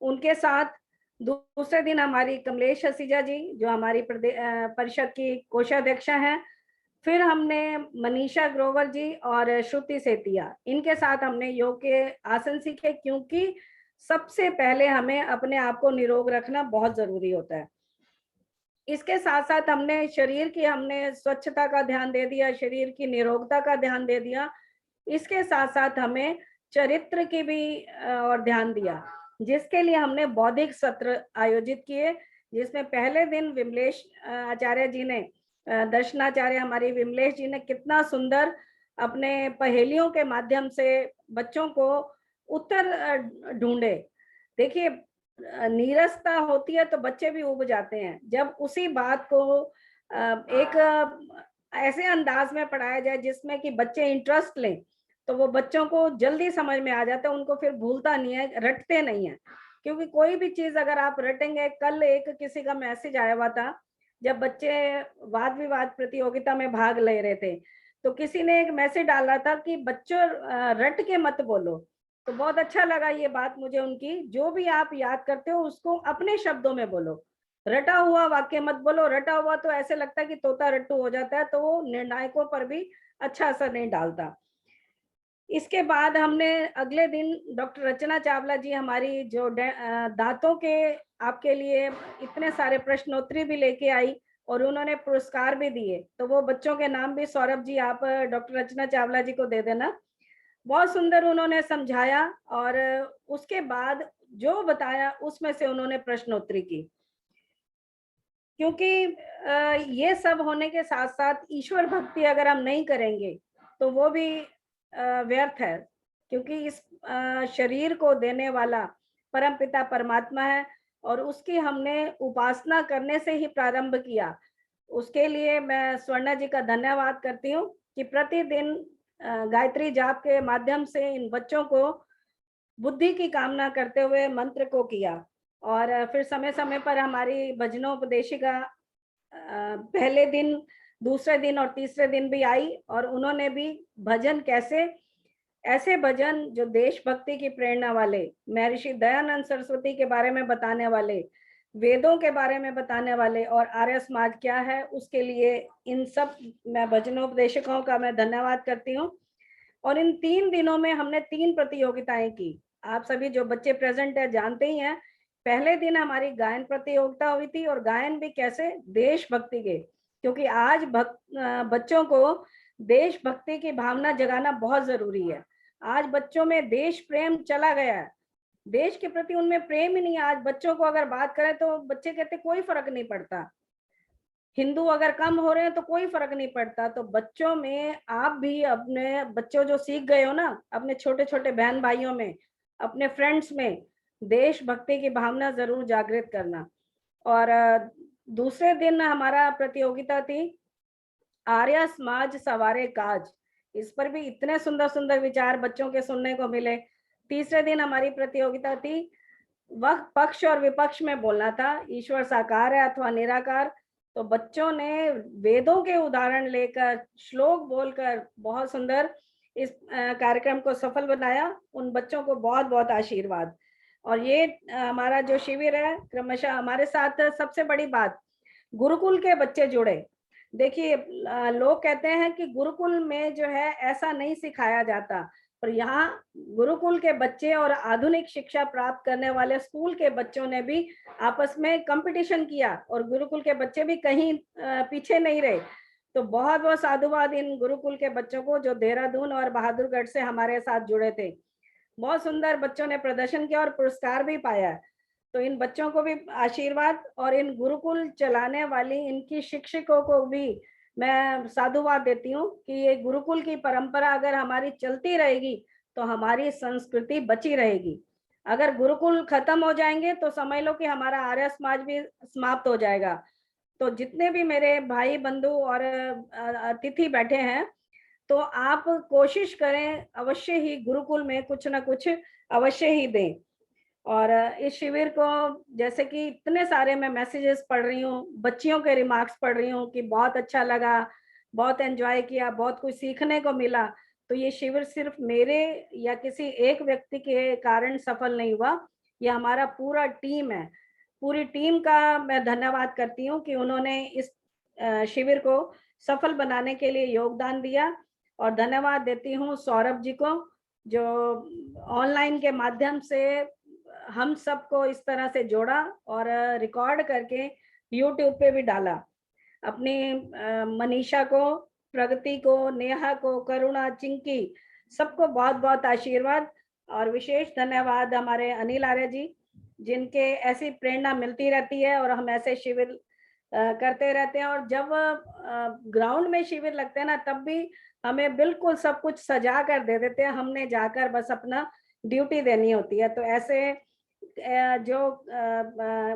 उनके साथ दूसरे दिन हमारी कमलेश हसीजा जी, जो हमारी परिषद की कोषाध्यक्ष हैं। फिर हमने मनीषा ग्रोवर जी और श्रुति सेतिया, इनके साथ हमने योग के आसन सीखे, क्योंकि सबसे पहले हमें अपने आप को निरोग रखना बहुत जरूरी होता है। इसके साथ साथ हमने शरीर की स्वच्छता का ध्यान दे दिया, शरीर की निरोगता का ध्यान दे दिया। इसके साथ साथ हमें चरित्र की भी और ध्यान दिया, जिसके लिए हमने बौद्धिक सत्र आयोजित किए, जिसमें पहले दिन विमलेश आचार्य जी ने, दर्शनाचार्य हमारी विमलेश जी ने कितना सुंदर अपने पहेलियों के माध्यम से बच्चों को उत्तर ढूंढे। देखिए, नीरसता होती है तो बच्चे भी उब जाते हैं। जब उसी बात को एक ऐसे अंदाज में पढ़ाया जाए जिसमें कि बच्चे इंटरेस्ट लें, तो वो बच्चों को जल्दी समझ में आ जाता है, उनको फिर भूलता नहीं है, रटते नहीं है। क्योंकि कोई भी चीज अगर आप रटेंगे, कल एक किसी का मैसेज आया हुआ था, जब बच्चे वाद विवाद प्रतियोगिता में भाग ले रहे थे, तो किसी ने एक मैसेज डाला था कि बच्चों रट के मत बोलो। तो बहुत अच्छा लगा ये बात मुझे उनकी, जो भी आप याद करते हो उसको अपने शब्दों में बोलो, रटा हुआ वाक्य मत बोलो। रटा हुआ तो ऐसे लगता है कि तोता रट्टू हो जाता है, तो वो निर्णायकों पर भी अच्छा असर नहीं डालता। इसके बाद हमने अगले दिन डॉक्टर रचना चावला जी, हमारी जो दांतों के आपके लिए इतने सारे प्रश्नोत्तरी भी लेके आई और उन्होंने पुरस्कार भी दिए। तो वो बच्चों के नाम भी सौरभ जी आप डॉक्टर रचना चावला जी को दे देना। बहुत सुंदर उन्होंने समझाया और उसके बाद जो बताया उसमें से उन्होंने प्रश्नोत्तरी की। क्योंकि ये सब होने के साथ साथ ईश्वर भक्ति अगर हम नहीं करेंगे तो वो भी व्यर्थ है, क्योंकि इस शरीर को देने वाला परमपिता परमात्मा है और उसकी हमने उपासना करने से ही प्रारंभ किया। उसके लिए मैं स्वर्णा जी का धन्यवाद करती हूँ कि प्रतिदिन गायत्री जाप के माध्यम से इन बच्चों को बुद्धि की कामना करते हुए मंत्र को किया। और फिर समय समय पर हमारी भजनोपदेशिका पहले दिन, दूसरे दिन और तीसरे दिन भी आई और उन्होंने भी भजन कैसे, ऐसे भजन जो देशभक्ति की प्रेरणा वाले, महर्षि दयानंद सरस्वती के बारे में बताने वाले, वेदों के बारे में बताने वाले और आर्य समाज क्या है उसके लिए, इन सब मैं भजनोपदेशकों का मैं धन्यवाद करती हूँ। और इन 3 दिनों में हमने 3 प्रतियोगिताएं की। आप सभी जो बच्चे प्रेजेंट है जानते ही हैं। पहले दिन हमारी गायन प्रतियोगिता हुई थी और गायन भी कैसे, देशभक्ति के, क्योंकि आज बच्चों को देशभक्ति की भावना जगाना बहुत जरूरी है। आज बच्चों में देश प्रेम चला गया है, देश के प्रति उनमें प्रेम ही नहीं है। आज बच्चों को अगर बात करें तो बच्चे कहते कोई फर्क नहीं पड़ता, हिंदू अगर कम हो रहे हैं तो कोई फर्क नहीं पड़ता। तो बच्चों में आप भी अपने बच्चों जो सीख गए हो ना, अपने छोटे छोटे बहन भाइयों में, अपने फ्रेंड्स में देशभक्ति की भावना जरूर जागृत करना। और दूसरे दिन हमारा प्रतियोगिता थी आर्य समाज सवारे काज। इस पर भी इतने सुंदर सुंदर विचार बच्चों के सुनने को मिले। तीसरे दिन हमारी प्रतियोगिता थी वह पक्ष और विपक्ष में बोलना था, ईश्वर साकार है अथवा निराकार। तो बच्चों ने वेदों के उदाहरण लेकर, श्लोक बोलकर बहुत सुंदर इस कार्यक्रम को सफल बनाया। उन बच्चों को बहुत बहुत आशीर्वाद। और ये हमारा जो शिविर है क्रमशः हमारे साथ, सबसे बड़ी बात, गुरुकुल के बच्चे जुड़े। देखिए, लोग कहते हैं कि गुरुकुल में जो है ऐसा नहीं सिखाया जाता, पर यहाँ गुरुकुल के बच्चे और आधुनिक शिक्षा प्राप्त करने वाले स्कूल के बच्चों ने भी आपस में कंपटीशन किया और गुरुकुल के बच्चे भी कहीं पीछे नहीं रहे। तो बहुत बहुत साधुवाद इन गुरुकुल के बच्चों को जो देहरादून और बहादुरगढ़ से हमारे साथ जुड़े थे। बहुत सुंदर बच्चों ने प्रदर्शन किया और पुरस्कार भी पाया। तो इन बच्चों को भी आशीर्वाद, और इन गुरुकुल चलाने वाली इनकी शिक्षकों को भी मैं साधुवाद देती हूँ कि ये गुरुकुल की परंपरा अगर हमारी चलती रहेगी तो हमारी संस्कृति बची रहेगी। अगर गुरुकुल खत्म हो जाएंगे तो समझ लो कि हमारा आर्य समाज भी समाप्त हो जाएगा। तो जितने भी मेरे भाई बंधु और अतिथि बैठे हैं, तो आप कोशिश करें अवश्य ही गुरुकुल में कुछ ना कुछ अवश्य ही दें। और इस शिविर को जैसे कि इतने सारे मैं मैसेजेस पढ़ रही हूँ, बच्चियों के रिमार्क्स पढ़ रही हूँ कि बहुत अच्छा लगा, बहुत एंजॉय किया, बहुत कुछ सीखने को मिला। तो ये शिविर सिर्फ मेरे या किसी एक व्यक्ति के कारण सफल नहीं हुआ, ये हमारा पूरा टीम है। पूरी टीम का मैं धन्यवाद करती हूँ कि उन्होंने इस शिविर को सफल बनाने के लिए योगदान दिया। और धन्यवाद देती हूँ सौरभ जी को, जो ऑनलाइन के माध्यम से हम सबको इस तरह से जोड़ा और रिकॉर्ड करके यूट्यूब पे भी डाला। अपनी मनीषा को, प्रगति को, नेहा को, करुणा, चिंकी, सबको बहुत बहुत आशीर्वाद। और विशेष धन्यवाद हमारे अनिल आर्य जी, जिनके ऐसी प्रेरणा मिलती रहती है और हम ऐसे शिविर करते रहते हैं। और जब ग्राउंड में शिविर लगते हैं ना, तब भी हमें बिल्कुल सब कुछ सजा कर दे देते हैं, हमने जाकर बस अपना ड्यूटी देनी होती है। तो ऐसे जो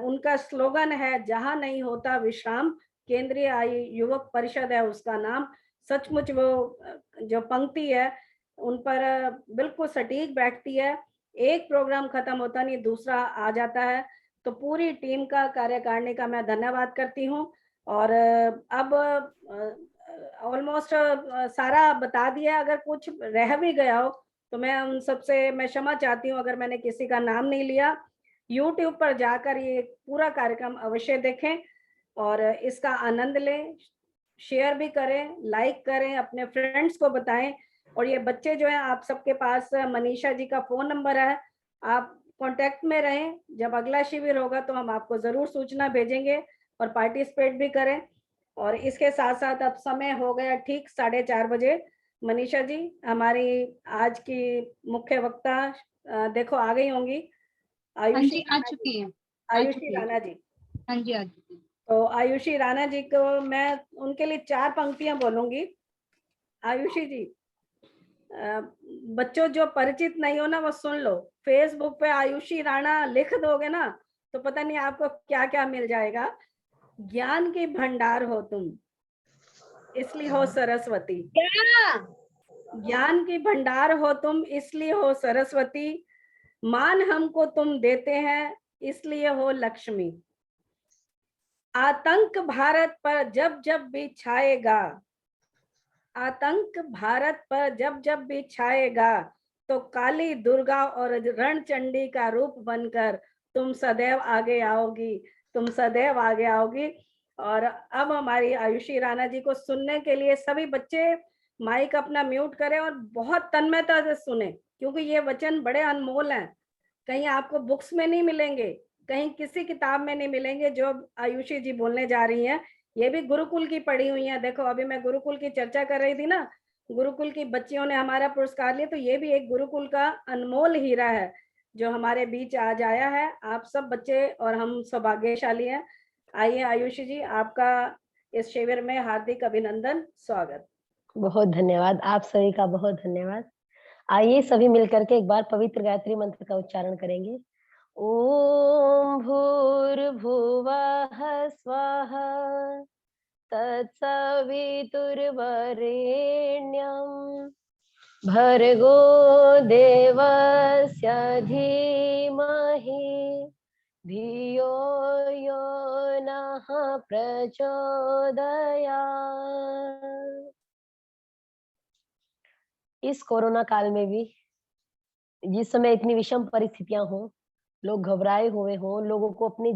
उनका स्लोगन है, जहां नहीं होता विश्राम, केंद्रीय आयु युवक परिषद है उसका नाम। सचमुच वो जो पंक्ति है उन पर बिल्कुल सटीक बैठती है। एक प्रोग्राम खत्म होता नहीं, दूसरा आ जाता है। तो पूरी टीम का, कार्यकारिणी का मैं धन्यवाद करती हूँ। और अब ऑलमोस्ट सारा बता दिया। अगर कुछ रह भी गया हो तो मैं उन सबसे मैं क्षमा चाहती हूँ अगर मैंने किसी का नाम नहीं लिया। यूट्यूब पर जाकर ये पूरा कार्यक्रम अवश्य देखें और इसका आनंद लें, शेयर भी करें, लाइक करें, अपने फ्रेंड्स को बताएं। और ये बच्चे जो हैं, आप सबके पास मनीषा जी का फोन नंबर है, आप कांटेक्ट में रहें। जब अगला शिविर होगा तो हम आपको जरूर सूचना भेजेंगे और पार्टिसिपेट भी करें। और इसके साथ साथ अब समय हो गया ठीक 4:30 बजे। मनीषा जी, हमारी आज की मुख्य वक्ता देखो आ गई होंगी, आयुषी आ चुकी है। आयुषी राणा जी। हाँ जी, आ चुकी है। तो आयुषी राणा जी को मैं उनके लिए 4 पंक्तियां बोलूंगी। आयुषी जी, बच्चों जो परिचित नहीं हो ना, वो सुन लो। फेसबुक पे आयुषी राणा लिख दोगे ना तो पता नहीं आपको क्या क्या मिल जाएगा। ज्ञान की भंडार हो तुम, इसलिए हो सरस्वती। ज्ञान की भंडार हो तुम, इसलिए हो सरस्वती। मान हमको तुम देते हैं, इसलिए हो लक्ष्मी। आतंक भारत पर जब जब भी छाएगा, आतंक भारत पर जब जब भी छाएगा, तो काली दुर्गा और रणचंडी का रूप बनकर तुम सदैव आगे आओगी, तुम सदैव आगे आओगी। और अब हमारी आयुषी राणा जी को सुनने के लिए सभी बच्चे माइक अपना म्यूट करें और बहुत तन्मयता से सुने, क्योंकि ये वचन बड़े अनमोल हैं। कहीं आपको बुक्स में नहीं मिलेंगे, कहीं किसी किताब में नहीं मिलेंगे जो आयुषी जी बोलने जा रही हैं। ये भी गुरुकुल की पढ़ी हुई है। देखो, अभी मैं गुरुकुल की चर्चा कर रही थी ना, गुरुकुल की बच्चियों ने हमारा पुरस्कार लिया, तो ये भी एक गुरुकुल का अनमोल हीरा है जो हमारे बीच आज आया है। आप सब बच्चे और हम सौभाग्यशाली हैं। आइए आयुषी जी, आपका इस शिविर में हार्दिक अभिनंदन, स्वागत। बहुत धन्यवाद, आप सभी का बहुत धन्यवाद। आइए सभी मिलकर के एक बार पवित्र गायत्री मंत्र का उच्चारण करेंगे। ओम भूर्भुवः स्वः तत्सवितुर्वरेण्यं भर्गो देवस्य धीमहि धियो यो नः प्रचोदयात्। इस कोरोना काल में भी जिस समय इतनी विषम परिस्थितियां हो, लोग घबराए हुए हों, लोगों को अपने